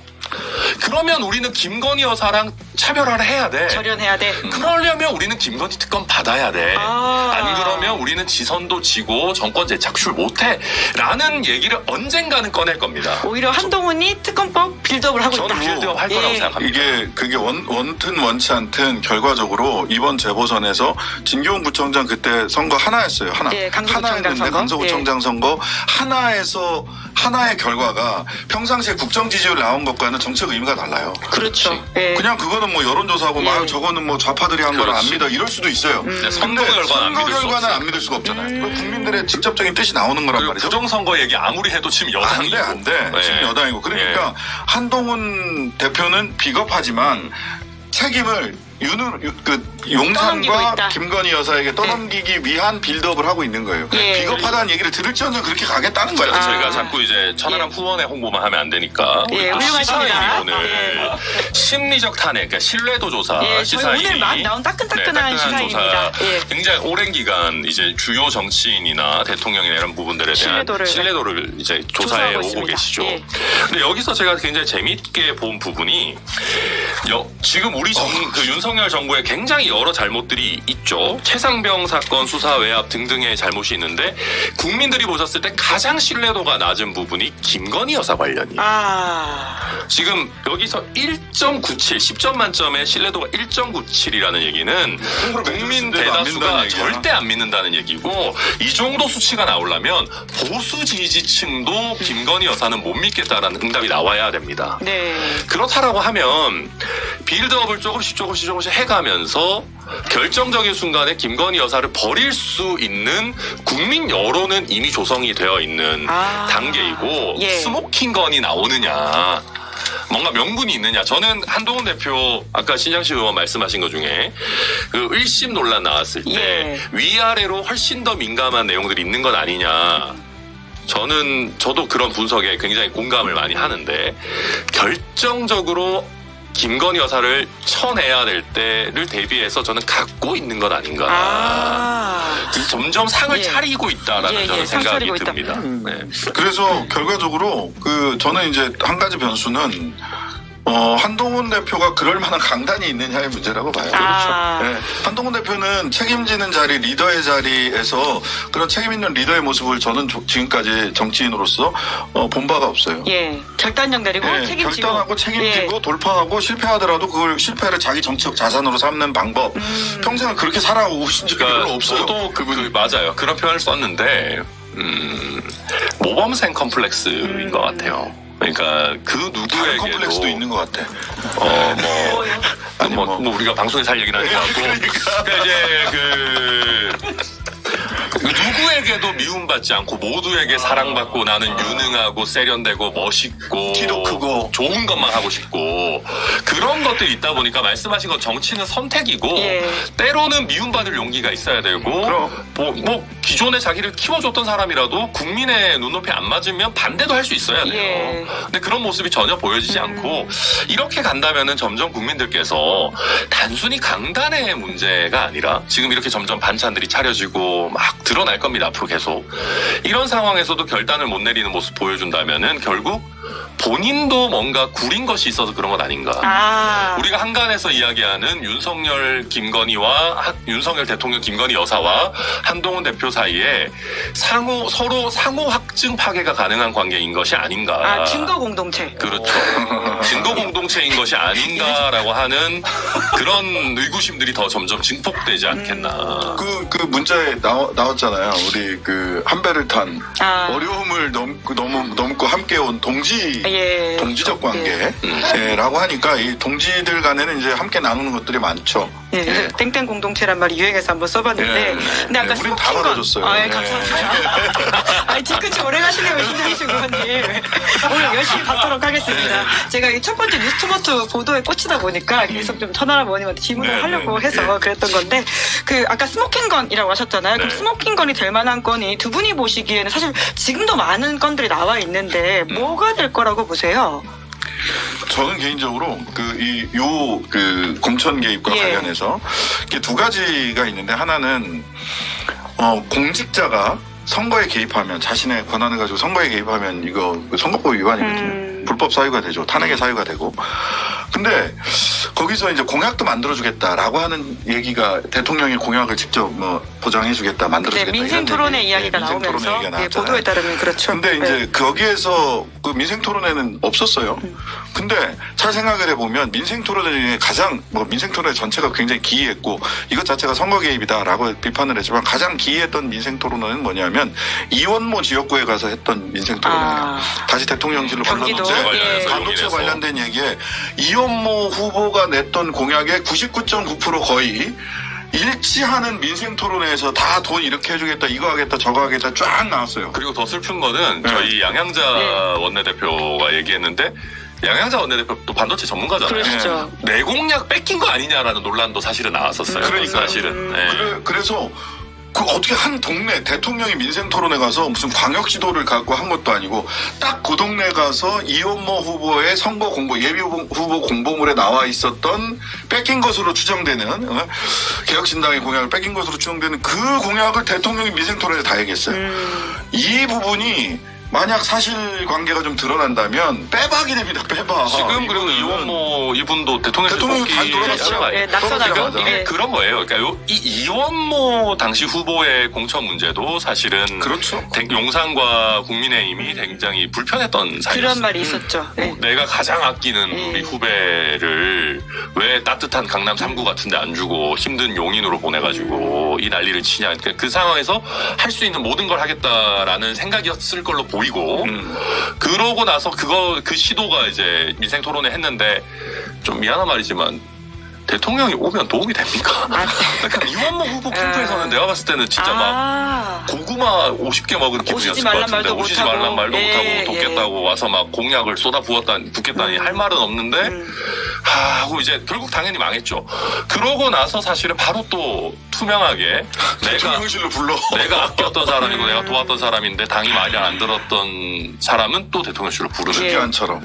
그러면 우리는 김건희 여사랑 차별화를 해야 돼. 절연해야 돼. 그러려면 우리는 김건희 특검 받아야 돼. 안 그러면 우리는 지선도 지고 정권제 착출 못해. 라는 얘기를 언젠가는 꺼낼 겁니다. 오히려 한동훈이 특검법 빌드업을 하고 저는 있다. 빌드업 할 거라고 생각합니다. 그게 원튼 원치 않든 결과적으로 이번 재보선에서 진교훈 구청장 그때 선거 하나였어요. 하나. 예, 강서구청장 하나였는데 선거. 강서구청장 선거 하나에서 하나의 결과가 평상시에 국정 지지율 나온 것과는 정책 의미가 달라요. 그렇죠. 예. 그냥 그거는 뭐 여론조사하고 예. 막 저거는 뭐 좌파들이 한 거를 안 그렇지. 믿어 이럴 수도 있어요. 선거 근데 결과는 안 믿을 수 결과는 없어요. 안 믿을 수가 없잖아요. 그거 국민들의 직접적인 뜻이 나오는 거란 그리고 말이죠. 부정선거 얘기 아무리 해도 지금 여당이고. 안 돼. 지금 여당이고. 그러니까 한동훈 대표는 비겁하지만 책임을 떠넘기고 용산과 있다. 김건희 여사에게 떠넘기기 위한 빌드업을 하고 있는 거예요. 예. 비겁하다는 얘기를 들을지언정 그렇게 가겠다는 거예요. 저희가 자꾸 이제 천하람 후원의 홍보만 하면 안 되니까 예, 우리 또 훌륭하십니다. 시사인이 오늘 심리적 탄핵, 그러니까 신뢰도 조사 예, 저희 시사인이 오늘 막 나온 따끈따끈한 시사인입니다. 예. 굉장히 오랜 기간 이제 주요 정치인이나 대통령이나 이런 부분들에 대한 신뢰도를 이제 조사해 조사하고 오고 있습니다. 계시죠. 예. 근데 여기서 제가 굉장히 재미있게 본 부분이 지금 우리 그 윤석열 정부에 굉장히 여러 잘못들이 있죠. 최상병 사건 수사 외압 등등의 잘못이 있는데 국민들이 보셨을 때 가장 신뢰도가 낮은 부분이 김건희 여사 관련이에요. 지금 여기서 1.97, 10점 만점의 신뢰도가 1.97이라는 얘기는 국민 대다수가 절대 안 믿는다는 얘기고, 이 정도 수치가 나오려면 보수 지지층도 김건희 여사는 못 믿겠다라는 응답이 나와야 됩니다. 네. 그렇다라고 하면 빌드업을 조금씩 해가면서 결정적인 순간에 김건희 여사를 버릴 수 있는 국민 여론은 이미 조성이 되어 있는 단계이고, 예. 스모킹건이 나오느냐, 뭔가 명분이 있느냐. 저는 한동훈 대표 아까 신장식 의원 말씀하신 것 중에 그 1심 논란 나왔을 때 예. 위아래로 훨씬 더 민감한 내용들이 있는 것 아니냐. 저도 그런 분석에 굉장히 공감을 많이 하는데, 결정적으로 김건희 여사를 쳐내야 될 때를 대비해서 저는 갖고 있는 것 아닌가. 점점 상을 예. 차리고 있다라는 저는 상 생각이 차리고 있다. 듭니다. 네. 그래서 결과적으로 저는 이제 한 가지 변수는 한동훈 대표가 그럴 만한 강단이 있느냐의 문제라고 봐요. 네. 한동훈 대표는 책임지는 자리, 리더의 자리에서 그런 책임 있는 리더의 모습을 저는 지금까지 정치인으로서 본 바가 없어요. 예. 결단력 내리고 책임지고. 결단하고 책임지고 돌파하고 실패하더라도 그걸 실패를 자기 정치적 자산으로 삼는 방법. 평생을 그렇게 살아오신 적이 별로 없어요. 저도 맞아요. 그런 표현을 썼는데 모범생 컴플렉스인 것 같아요. 그러니까 그 누구에게도 컴플렉스도 있는 것 같아. 뭐 우리가 방송에서 할 얘기는 아닌 것 같고, 그러니까 이제 누구에게도 미움받지 않고 모두에게 사랑받고, 나는 유능하고 세련되고 멋있고 키도 크고 좋은 것만 하고 싶고, 그런 것들이 있다 보니까 말씀하신 것 정치는 선택이고, 때로는 미움받을 용기가 있어야 되고, 뭐 기존에 자기를 키워줬던 사람이라도 국민의 눈높이 안 맞으면 반대도 할 수 있어야 돼요. 근데 그런 모습이 전혀 보여지지 않고, 이렇게 간다면은 점점 국민들께서 단순히 강단의 문제가 아니라 지금 이렇게 점점 반찬들이 차려지고 막 드러날 겁니다. 앞으로 계속. 이런 상황에서도 결단을 못 내리는 모습 보여준다면은 결국 본인도 뭔가 구린 것이 있어서 그런 것 아닌가. 우리가 한간에서 이야기하는 윤석열 대통령 김건희 여사와 한동훈 대표 사이에 서로 상호 확증 파괴가 가능한 관계인 것이 아닌가. 증거 공동체. 그렇죠. 증거 공동체인 것이 아닌가라고 하는 그런 의구심들이 더 점점 증폭되지 않겠나. 그 문자에 나왔잖아요. 우리 한 배를 탄 어려움을 넘고 함께 온 동지적 관계라고 하니까 이 동지들 간에는 이제 함께 나누는 것들이 많죠. 예. 땡땡 공동체란 말이 유행해서 한번 써봤는데, 근데 아까 우린 다 받아줬어요. 감사합니다. 뒤끝이 오래 가시네요, 신장식 의원님. 오늘 열심히 받도록 하겠습니다. 제가 이 첫 번째 뉴스토마토 보도에 꽂히다 보니까 계속 좀 천하람 의원님한테 질문을 하려고 해서 그랬던 건데, 아까 스모킹건이라고 하셨잖아요. 그럼 스모킹건이 될 만한 건이 두 분이 보시기에는 사실 지금도 많은 건들이 나와 있는데 뭐가 될 거라고 보세요? 저는 개인적으로 공천 개입과 관련해서 이게 두 가지가 있는데, 하나는 공직자가 선거에 개입하면, 자신의 권한을 가지고 선거에 개입하면 이거 선거법 위반이거든요. 불법 사유가 되죠. 탄핵의 사유가 되고. 근데 거기서 이제 공약도 만들어주겠다라고 하는 얘기가, 대통령이 공약을 직접 보장해주겠다, 만들어주겠다. 민생 토론회 이야기가 나오면서 보도에 따르면 그렇죠. 근데 이제 거기에서 민생 토론회는 없었어요. 근데 잘 생각을 해보면 민생 토론회 중에 가장 민생 토론회 전체가 굉장히 기이했고 이것 자체가 선거 개입이다라고 비판을 했지만, 가장 기이했던 민생 토론회는 뭐냐면 이원모 지역구에 가서 했던 민생 토론회예요. 다시 대통령실로 반도체 관련된 얘기에 이원모 후보가 냈던 공약의 99.9% 거의 일치하는 민생 토론회에서 다 돈 이렇게 해주겠다, 이거 하겠다, 저거 하겠다 쫙 나왔어요. 그리고 더 슬픈 거는 저희 양양자 원내대표가 얘기했는데, 양양자 원내대표 또 반도체 전문가잖아요. 그렇죠. 내 공약 뺏긴 거 아니냐라는 논란도 사실은 나왔었어요. 그러니까요. 사실은. 그래서 그 어떻게 한 동네 대통령이 민생 토론에 가서 무슨 광역 지도를 갖고 한 것도 아니고 딱 그 동네 가서 이원모 후보의 선거 공보 예비 후보 공보물에 나와 있었던 뺏긴 것으로 추정되는 개혁신당의 공약을 뺏긴 것으로 추정되는 그 공약을 대통령이 민생 토론에 다 얘기했어요. 이 부분이 만약 사실관계가 좀 드러난다면 빼박이 됩니다. 빼박. 지금 그리고 이거는 이원모 이분도 대통령실 다시 돌아갔어요. 예, 낙선하고. 떨어지자마자. 이게 예. 그런 거예요. 그러니까 이 이원모 당시 후보의 공천 문제도 사실은 그렇죠. 용산과 국민의힘이 굉장히 불편했던 사이였어요. 그런 말이 있었죠. 네. 내가 가장 아끼는 우리 후배를 왜 따뜻한 강남 3구 같은데 안 주고 힘든 용인으로 보내가지고 이 난리를 치냐. 그러니까 그 상황에서 할 수 있는 모든 걸 하겠다라는 생각이었을 걸로 보이고 그러고 나서 그 시도가 이제 민생 토론회 했는데 좀 미안한 말이지만 대통령이 오면 도움이 됩니까? 그러니까 이원모 후보 캠프에서는 내가 봤을 때는 진짜 막 고구마 50개 먹은 기분이었을 오시지 것 말란 같은데 말도 오시지 못하고. 말란 말도 예, 못하고 돕겠다고 와서 막 공약을 붓겠다니 할 말은 없는데 하고 이제 결국 당연히 망했죠. 그러고 나서 사실은 바로 또 투명하게 대통령실로 불러. 내가 아꼈던 사람이고 내가 도왔던 사람인데 당이 말이 안 들었던 사람은 또 대통령실로 부르는 예. 기한처럼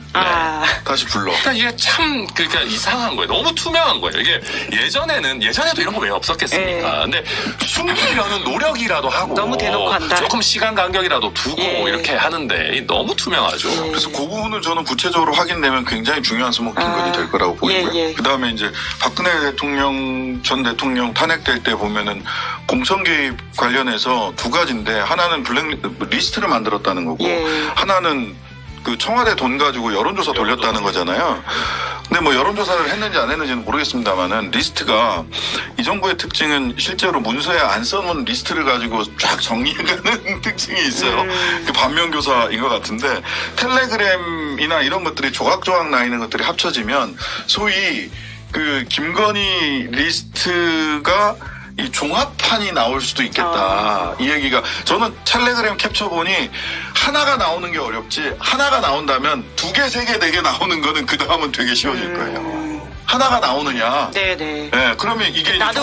다시 불러. 그러니까 이게 참 그러니까 이상한 거예요. 너무 투명한 거예요. 이게 예전에도 이런 거 왜 없었겠습니까? 근데 숨기려는 노력이라도 하고 너무 대놓고 한다. 조금 시간 간격이라도 두고 이렇게 하는데 너무 투명하죠. 그래서 그 부분은 저는 구체적으로 확인되면 굉장히 중요한 스모킹건이 될 거라고 보이고요. 예. 그다음에 이제 박근혜 전 대통령 탄핵될 때 보면은 공천 개입 관련해서 두 가지인데 하나는 블랙리스트를 만들었다는 거고 예. 하나는 그 청와대 돈 가지고 여론조사 돌렸다는 거잖아요. 근데 뭐 여론조사를 했는지 안 했는지는 모르겠습니다만은 리스트가 이 정부의 특징은 실제로 문서에 안 써놓은 리스트를 가지고 쫙 정리해가는 특징이 있어요. 그 반면교사인 것 같은데 텔레그램이나 이런 것들이 조각조각 나 있는 것들이 합쳐지면 소위 그 김건희 리스트가 이 종합판이 나올 수도 있겠다. 이 얘기가 저는 텔레그램 캡처 보니 하나가 나오는 게 어렵지 하나가 나온다면 2개, 3개, 4개 나오는 거는 그 다음은 되게 쉬워질 거예요. 하나가 나오느냐. 네네. 네, 그러면 이게 나도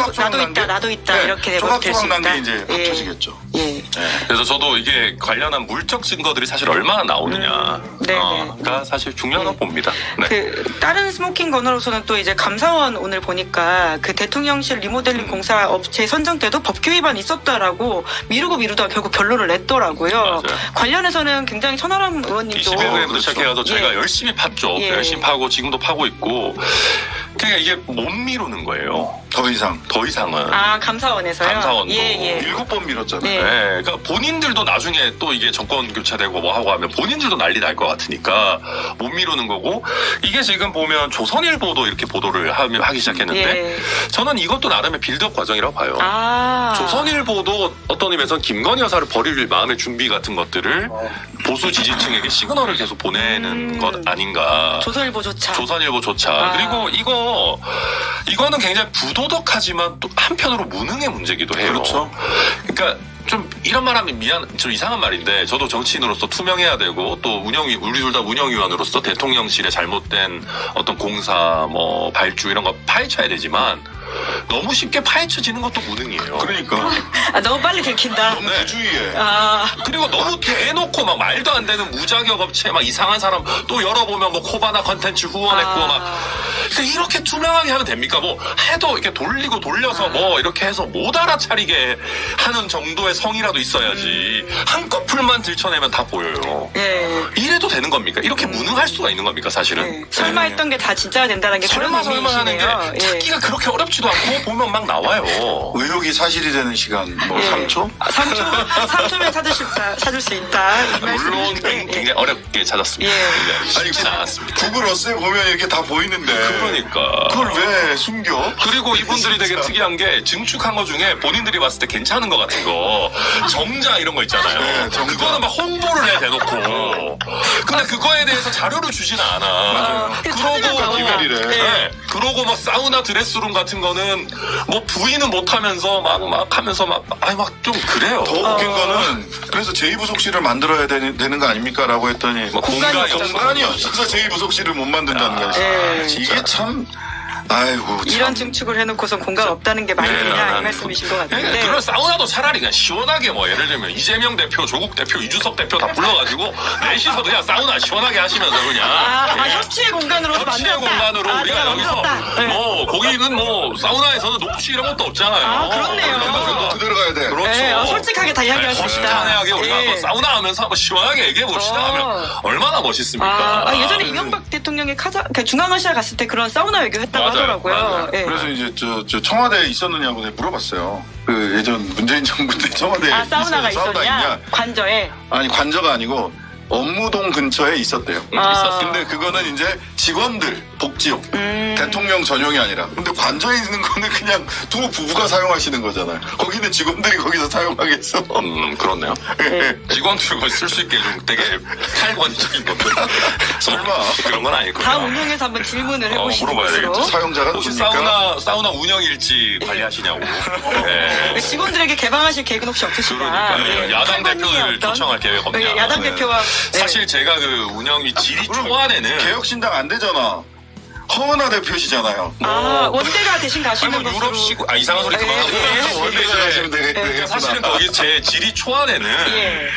있다 이렇게 될 수 조각조각 난 있다. 게 이제 합쳐지겠죠. 예. 그래서 저도 이게 관련한 물적 증거들이 사실 얼마나 나오느냐가 사실 중요하다고 봅니다. 네. 그 다른 스모킹 건으로서는 또 이제 감사원 오늘 보니까 그 대통령실 리모델링 공사 업체 선정 때도 법규 위반이 있었다라고 미루다 결국 결론을 냈더라고요. 맞아요. 관련해서는 굉장히 천하람 의원님도 21회부터 시작해서 저희가 예. 열심히 팠죠. 예. 열심히 파고 지금도 파고 있고 그러니까 이게 못 미루는 거예요. 더 이상은. 감사원에서요? 감사원도. 예. 7번 밀었잖아요. 예. 네, 그러니까 본인들도 나중에 또 이게 정권 교체되고 뭐 하고 하면 본인들도 난리 날 것 같으니까 못 미루는 거고 이게 지금 보면 조선일보도 이렇게 보도를 하기 시작했는데 예. 저는 이것도 나름의 빌드업 과정이라고 봐요. 조선일보도 어떤 의미에서 김건희 여사를 버릴 마음의 준비 같은 것들을 보수 지지층에게 시그널을 계속 보내는 것 아닌가. 조선일보조차. 그리고 이거는 굉장히 부도덕하지만 또 한편으로 무능의 문제기도 해요. 그렇죠. 그러니까 좀 이런 말하면 좀 이상한 말인데 저도 정치인으로서 투명해야 되고 또 우리 둘 다 운영위원으로서 대통령실의 잘못된 어떤 공사 뭐 발주 이런 거 파헤쳐야 되지만 너무 쉽게 파헤쳐지는 것도 무능이에요. 그러니까. 너무 빨리 들킨다. 너무 부주의해. 그리고 너무 대놓고 막 말도 안 되는 무자격 업체 막 이상한 사람 또 열어보면 뭐 코바나 컨텐츠 후원했고 막 이렇게 투명하게 하면 됩니까? 뭐 해도 이렇게 돌리고 돌려서 뭐 이렇게 해서 못 알아차리게 하는 정도의 성이라도 있어야지 한꺼풀만 들춰내면 다 보여요. 예. 이래도 되는 겁니까? 이렇게 무능할 수가 있는 겁니까? 사실은. 설마 했던 게 다 진짜가 된다는 게 설마 하는 게 찾기가 그렇게 어렵지도 않고 보면 막 나와요. 의혹이 사실이 되는 시간 뭐 3초? 3초면 찾을 수 있다. 이 물론 말씀이신데, 굉장히 어렵게 찾았습니다. 예. 쉽진 않았습니다. 구글 어스에 보면 이렇게 다 보이는데 그러니까. 그걸 왜 숨겨? 그리고 이분들이 되게 특이한 게 증축한 거 중에 본인들이 봤을 때 괜찮은 거 같은 거 정자 이런 거 있잖아요. 네, 정자. 그거는 막 홍보를 해 대놓고. 근데 그거에 대해서 자료를 주지는 않아. 찾으려고. 비밀이래. 네. 그러고 막 사우나 드레스룸 같은 거는 뭐 부인은 못하면서 막 하면서 막 좀 그래요. 더 웃긴 거는 그래서 제2부속실을 만들어야 되는 거 아닙니까? 라고 했더니 뭐 공간이 공간이 없어서. 공간이 없어서 제2부속실을 못 만든다는 거야. 네. 이게 참 아이고 참. 이런 증축을 해놓고선 공간 없다는 게 말이 네, 되냐 이 나는 말씀이신 것 그러니까 같은데. 그런 사우나도 차라리 그냥 시원하게 뭐 예를 들면 이재명 대표, 조국 대표, 이주석 대표 다 불러가지고 넷이서 그냥 사우나 시원하게 하시면서 그냥 예. 협치의 공간으로 협치의 만들었다. 공간으로 아, 우리가 내가 여기서 만들었다. 네. 뭐 거기는 뭐 사우나에서는 녹취 이런 것도 없잖아요. 아, 그렇네요. 그러니까 그대로 가야 돼. 그렇죠. 네, 솔직하게 다 이야기할 수 있다. 허심탄회하게 우리가 예. 뭐 사우나 하면서 한번 시원하게 얘기해 봅시다 하면 얼마나 멋있습니까? 예전에 이명박 대통령이 중앙아시아 갔을 때 그런 사우나 외교 했다고 맞아요, 하더라고요. 맞아요. 예. 그래서 이제 저 청와대에 있었느냐고 내가 물어봤어요. 그 예전 문재인 정부 때 청와대에 사우나가 사우나 있었냐? 관저에. 아니 관저가 아니고 업무동 근처에 있었대요. 아. 근데 그거는 이제 직원들 복지용 대통령 전용이 아니라. 근데 관저에 있는 거는 그냥 두 부부가 사용하시는 거잖아요. 거기는 직원들이 거기서 사용하겠어. 그렇네요. 예. 직원들 걸 쓸 수 있게 좀 되게 탈관적인 것들. 설마. 그런 건 아닐 거예요. 다음 운영에서 한번 질문을 해보시는 물어봐야 것으로. 되겠죠. 사용자가 혹시 누굽니까? 사우나 운영일지 관리하시냐고. 네. 직원들에게 개방하실 계획은 혹시 없으시냐? 그러니까요. 예. 야당 탈관리의 대표를 어떤- 초청할 계획 없냐. 예, 야당 네. 대표와 사실 제가 그 운영이 질이 그럼 초안에는 개혁신당 안 되잖아. 허은하 대표시잖아요. 원대가 대신 아니 가시는 뭐 것으로. 유럽식 이상한 소리 그만하고 예. 원대가 하시면 되겠구나. 사실은 거기 제 질의 초안에는 예.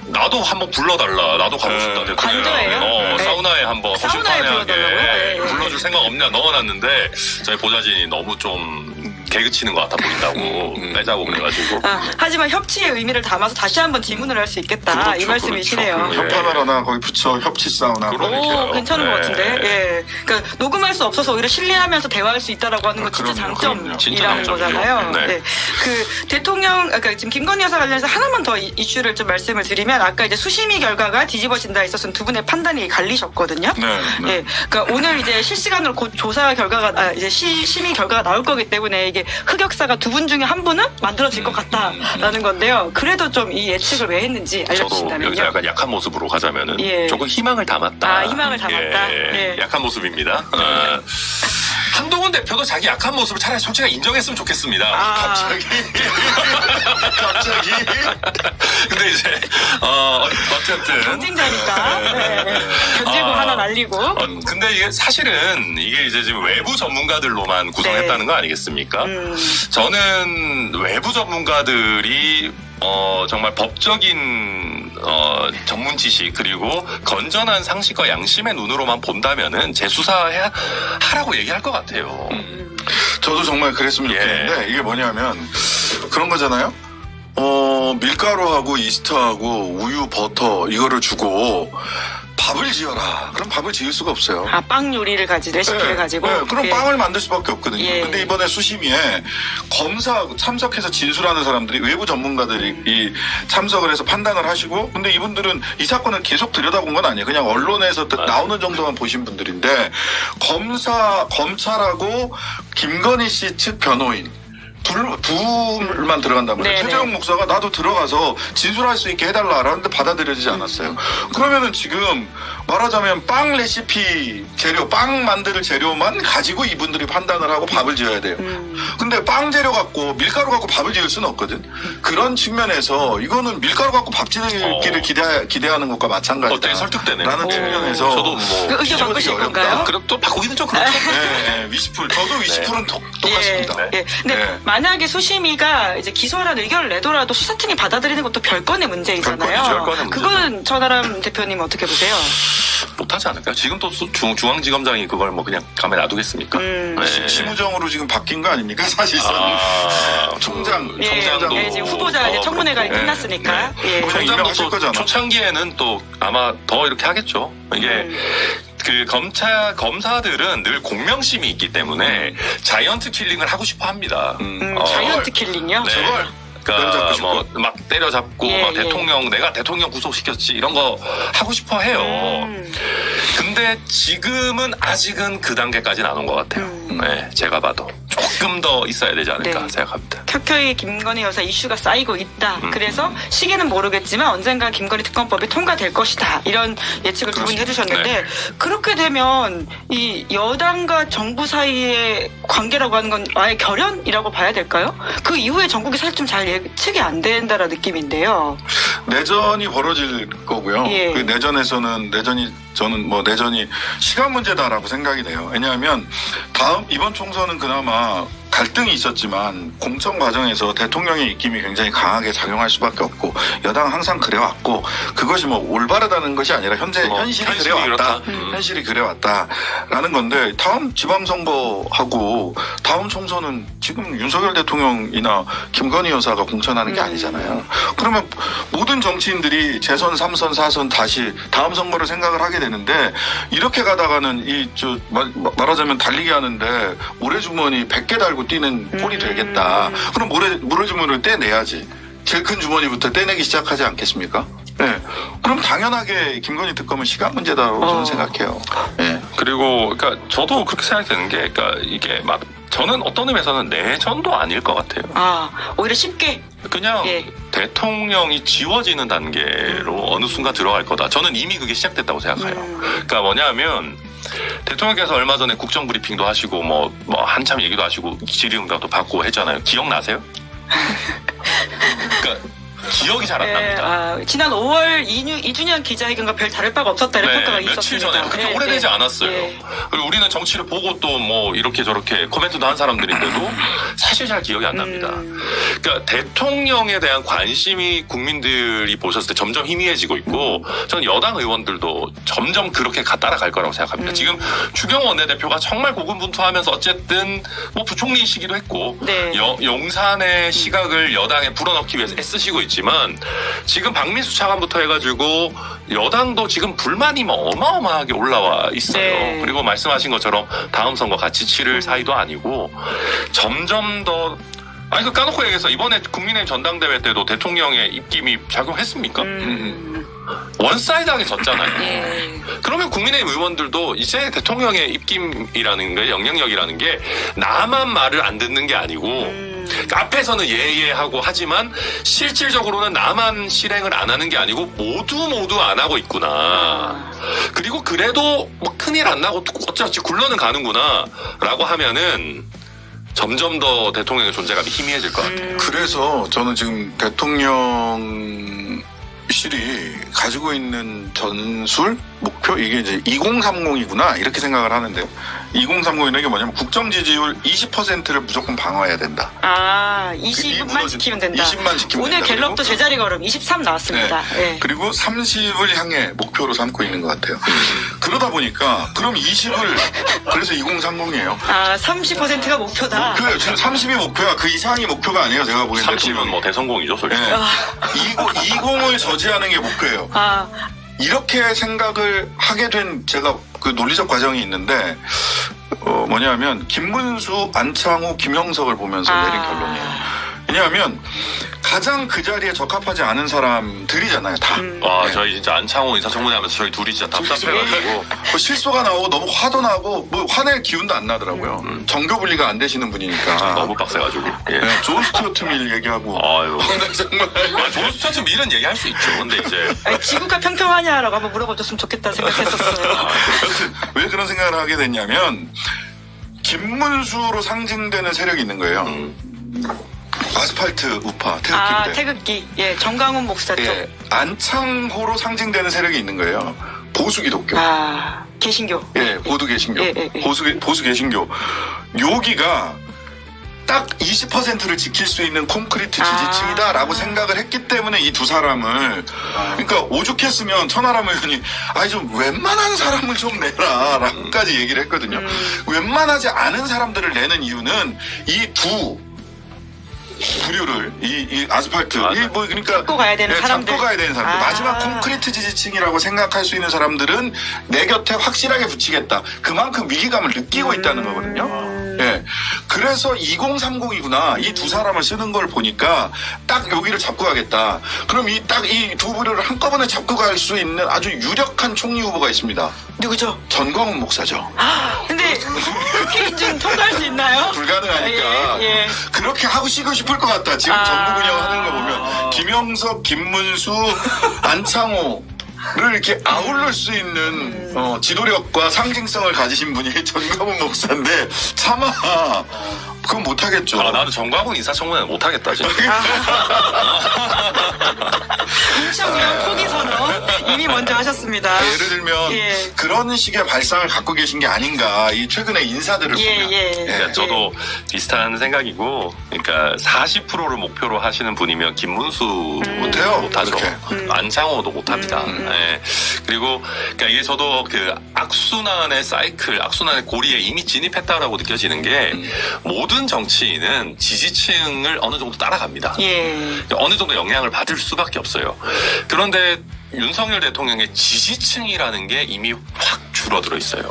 나도 한번 불러달라. 나도 가고 싶다. 대통령. 관저예요? 네. 사우나에 한번 사우나에 허심탄회하게 불러달라고요? 네. 불러줄 생각 없냐 넣어놨는데 저희 보좌진이 너무 좀 개그치는 것 같아 보인다고 빼자고 그래가지고 하지만 협치의 의미를 담아서 다시 한번 질문을 할 수 있겠다. 그렇죠, 이 말씀이시네요. 그렇죠. 협판을 하나 거기 붙여 협치 사우나. 그러니까요. 오, 괜찮은 네. 것 같은데. 예. 그러니까 녹음할 수 없어서 오히려 신뢰하면서 대화할 수 있다라고 하는 건 진짜 그럼요, 장점이라는 진짜 장점이죠. 거잖아요. 네. 네. 그 대통령, 그러니까 지금 김건희 여사 관련해서 하나만 더 이슈를 좀 말씀을 드리면 아까 이제 수심위 결과가 뒤집어진다 있어서는 두 분의 판단이 갈리셨거든요. 네. 예. 그러니까 오늘 이제 실시간으로 곧 조사 결과가 이제 심의 결과가 나올 거기 때문에 이게 흑역사가 두 분 중에 한 분은 만들어질 것 같다라는 건데요. 그래도 좀 이 예측을 왜 했는지 저도 알려주신다면요. 여기서 약간 약한 모습으로 가자면은 예. 조금 희망을 담았다. 희망을 담았다. 예. 약한 모습입니다. 한동훈 대표도 자기 약한 모습을 차라리 솔직하게 인정했으면 좋겠습니다. 갑자기. 근데 이제 어쨌든 경쟁자니까. 네. 견제고 하나 날리고. 근데 이게 사실은 이게 이제 지금 외부 전문가들로만 구성했다는 네. 거 아니겠습니까? 저는 외부 전문가들이 정말 법적인 전문 지식 그리고 건전한 상식과 양심의 눈으로만 본다면은 재수사하라고 얘기할 것 같아요. 저도 정말 그랬으면 예. 좋겠는데 이게 뭐냐면 그런 거잖아요. 밀가루하고 이스트하고 우유, 버터 이거를 주고 밥을 지어라. 그럼 밥을 지을 수가 없어요. 빵 요리를 레시피를 가지고. 그럼 예. 빵을 만들 수밖에 없거든요. 예. 근데 이번에 수심위에 검사 참석해서 진술하는 사람들이 외부 전문가들이 이 참석을 해서 판단을 하시고 근데 이분들은 이 사건을 계속 들여다본 건 아니에요. 그냥 언론에서 나오는 정도만 보신 분들인데 검찰하고 김건희 씨 측 변호인 둘만 들어간단 말이에요. 네네. 최재형 목사가 나도 들어가서 진술할 수 있게 해달라라는데 받아들여지지 않았어요. 그러면은 지금 말하자면 빵 레시피 재료, 빵 만들 재료만 가지고 이분들이 판단을 하고 밥을 지어야 돼요. 근데 빵 재료 갖고 밀가루 갖고 밥을 지을 수는 없거든. 그런 측면에서 이거는 밀가루 갖고 밥 짓기를 기대하는 것과 마찬가지다. 어떻게 설득되네요. 라는 측면에서 저도 뭐 그 의견 뒤집어지기 바꾸실 어렵다. 건가요? 그럼 또 바꾸기는 좀 그렇죠. 네, 20%. 저도 20%는 똑같습니다. 예. 근데 네. 만약에 수심위가 이제 기소하라는 의견을 내더라도 수사팀이 받아들이는 것도 별건의 문제이잖아요. 별건의 문제죠. 그거는 전하람 대표님 어떻게 보세요? 못하지 않을까요? 지금 또 중앙지검장이 그걸 뭐 그냥 감에 놔두겠습니까? 네. 심우정으로 지금 바뀐 거 아닙니까? 사실상 총장, 예, 총장도 예, 지금 후보자 이제 청문회가 그렇고. 끝났으니까. 네. 예. 총장 총장도 임명하실 또 거잖아. 초창기에는 또 아마 더 이렇게 하겠죠. 이게 그 검사들은 늘 공명심이 있기 때문에 자이언트 킬링을 하고 싶어 합니다. 자이언트 킬링이요? 네. 저걸 그러니까 때려잡고 뭐 막 때려잡고 예, 막 예. 대통령 내가 대통령 구속시켰지 이런 거 하고 싶어 해요. 근데 지금은 아직은 그 단계까지는 안 온 것 같아요. 네, 제가 봐도 조금 더 있어야 되지 않을까 네. 생각합니다. 켜켜이 김건희 여사 이슈가 쌓이고 있다. 그래서 시기는 모르겠지만 언젠가 김건희 특검법이 통과될 것이다. 이런 예측을 두 분이 해주셨는데 그렇게 되면 이 여당과 정부 사이의 관계라고 하는 건 아예 결연이라고 봐야 될까요? 그 이후에 전국이 사실 좀 잘 예측이 안 된다라는 느낌인데요. 내전이 벌어질 거고요. 예. 그 내전에서는 저는 뭐 내전이 시간 문제다라고 생각이 돼요. 왜냐하면 이번 총선은 그나마 갈등이 있었지만 공천 과정에서 대통령의 입김이 굉장히 강하게 작용할 수밖에 없고 여당은 항상 그래왔고 그것이 뭐 올바르다는 것이 아니라 현실이 현실이 그래왔다. 그렇다. 현실이 그래왔다라는 건데 다음 지방선거하고 다음 총선은 지금 윤석열 대통령이나 김건희 여사가 공천하는 게 아니잖아요. 그러면 모든 정치인들이 재선, 3선, 4선 다시 다음 선거를 생각을 하게 되는데 이렇게 가다가는 말하자면 달리기 하는데 모래주머니 100개 달고 뛰는 꼴이 되겠다. 그럼 모래주머니를 떼내야지. 제일 큰 주머니부터 떼내기 시작하지 않겠습니까? 네. 그럼 당연하게 김건희 특검은 시간 문제다라고 저는 생각해요. 네. 그리고 그러니까 저도 그렇게 생각되는 게 그러니까 이게 막 저는 어떤 의미에서는 내전도 아닐 것 같아요. 아, 오히려 쉽게. 그냥 예. 대통령이 지워지는 단계로 어느 순간 들어갈 거다. 저는 이미 그게 시작됐다고 생각해요. 그러니까 뭐냐면 대통령께서 얼마 전에 국정 브리핑도 하시고 뭐 한참 얘기도 하시고 질의응답도 받고 했잖아요. 기억나세요? 그러니까 기억이 잘 안 납니다. 지난 5월 2주년 기자회견과 별 다를 바가 없었다 이런 평가가 며칠 있었습니다. 전에 그렇게 오래되지 않았어요. 예. 그리고 우리는 정치를 보고 또 뭐 이렇게 저렇게 코멘트도 한 사람들인데도 사실 잘 기억이 안 납니다. 그러니까 대통령에 대한 관심이 국민들이 보셨을 때 점점 희미해지고 있고 저는 여당 의원들도 점점 그렇게 따라갈 거라고 생각합니다. 지금 추경호 원내대표가 정말 고군분투하면서 어쨌든 뭐 부총리이시기도 했고 네. 용산의 시각을 여당에 불어넣기 위해서 애쓰시고 있지만 지금 박민수 차관부터 해가지고 여당도 지금 불만이 뭐 어마어마하게 올라와 있어요. 네. 그리고 말씀하신 것처럼 다음 선거 같이 치를 사이도 아니고 점점 더 그 까놓고 얘기해서 이번에 국민의힘 전당대회 때도 대통령의 입김이 작용했습니까? 원사이드하게 졌잖아요. 예. 그러면 국민의힘 의원들도 이제 대통령의 입김이라는 게 영향력이라는 게 나만 말을 안 듣는 게 아니고 앞에서는 예예하고 하지만 실질적으로는 나만 실행을 안 하는 게 아니고 모두 안 하고 있구나. 그리고 그래도 뭐 큰일 안 나고 어찌어찌 굴러는 가는구나 라고 하면은 점점 더 대통령의 존재감이 희미해질 것 같아요. 그래서 저는 지금 대통령실이 가지고 있는 전술 목표 이게 이제 2030이구나 이렇게 생각을 하는데 2030이라는 게 뭐냐면 국정 지지율 20%를 무조건 방어해야 된다. 20만 지키면 된다. 20만 지키면 오늘 된다. 갤럽도 제자리 걸음 23 나왔습니다. 네. 예. 그리고 30을 향해 목표로 삼고 있는 것 같아요. 그러다 보니까 그럼 20을 그래서 2030이에요. 30%가 목표다. 지금 30이 목표야. 그 이상이 목표가 아니에요. 제가 보기엔 30은 뭐 대성공이죠, 솔직히. 네. 20을 저지하는 게 목표예요. 이렇게 생각을 하게 된 제가 그 논리적 과정이 있는데 뭐냐면 김문수, 안창호, 김영석을 보면서 내린 결론이에요. 왜냐하면 가장 그 자리에 적합하지 않은 사람들이잖아요, 다. 네. 저희 진짜 안창호 인사청문회 하면서 저희 둘이 진짜 답답해가지고. 뭐 실소가 나오고 너무 화도 나고 뭐 화낼 기운도 안 나더라고요. 정교 분리가 안 되시는 분이니까. 너무 빡세가지고. 예. 네, 존 스튜어트 밀 얘기하고. 아유. 정말. 존 스튜어트 밀은 얘기할 수 있죠. 근데 이제. 지구가 평평하냐라고 한번 물어봐줬으면 좋겠다 생각했었어요. 여튼 왜 그런 생각을 하게 됐냐면 김문수로 상징되는 세력이 있는 거예요. 아스팔트 우파 태극기인데. 태극기. 예, 정강훈 목사 쪽. 예, 안창호로 상징되는 세력이 있는 거예요. 보수 기독교. 개신교. 예, 보수 개신교. 예. 보수 개신교. 여기가 딱 20%를 지킬 수 있는 콘크리트 지지층이다라고 생각을 했기 때문에 이 두 사람을 그러니까 오죽했으면 천하람 의원이 좀 웬만한 사람을 좀 내라라고까지 얘기를 했거든요. 웬만하지 않은 사람들을 내는 이유는 이 두 부류를 이 아스팔트 그러니까 잡고 가야 되는 사람들. 잡고 가야 되는 사람들. 마지막 콘크리트 지지층이라고 생각할 수 있는 사람들은 내 곁에 확실하게 붙이겠다. 그만큼 위기감을 느끼고 있다는 거거든요. 예. 그래서 2030이구나. 이 두 사람을 쓰는 걸 보니까 딱 여기를 잡고 가겠다. 그럼 이 두 부류를 한꺼번에 잡고 갈 수 있는 아주 유력한 총리 후보가 있습니다. 누구죠? 전광훈 목사죠. 근데 국회 인준 통과할 수 있나요? 불가능하니까 예, 예. 그렇게 하고 싶을 것 같다. 지금 정부 운영하는 거 보면 김영석, 김문수, 안창호를 이렇게 아우를 수 있는 지도력과 상징성을 가지신 분이 전광훈 목사인데 차마 그건 못하겠죠. 아, 나는 정광훈 인사청문회는 못하겠다, 진짜. 공청위원 포기 선언 이미 먼저 하셨습니다. 예를 들면 예. 그런 식의 발상을 갖고 계신 게 아닌가. 이 최근의 인사들을 보면. 그러니까 저도 비슷한 생각이고, 그러니까 40%를 목표로 하시는 분이면 김문수 못해요, 못하죠. 그렇게. 안창호도 못합니다. 예. 그리고 그러니까 이게 저도 그 악순환의 사이클, 악순환의 고리에 이미 진입했다라고 느껴지는 게 모든 정치인은 지지층을 어느 정도 따라갑니다. 예. 어느 정도 영향을 받을 수밖에 없어요. 그런데 윤석열 대통령의 지지층이라는 게 이미 확 줄어들어 있어요.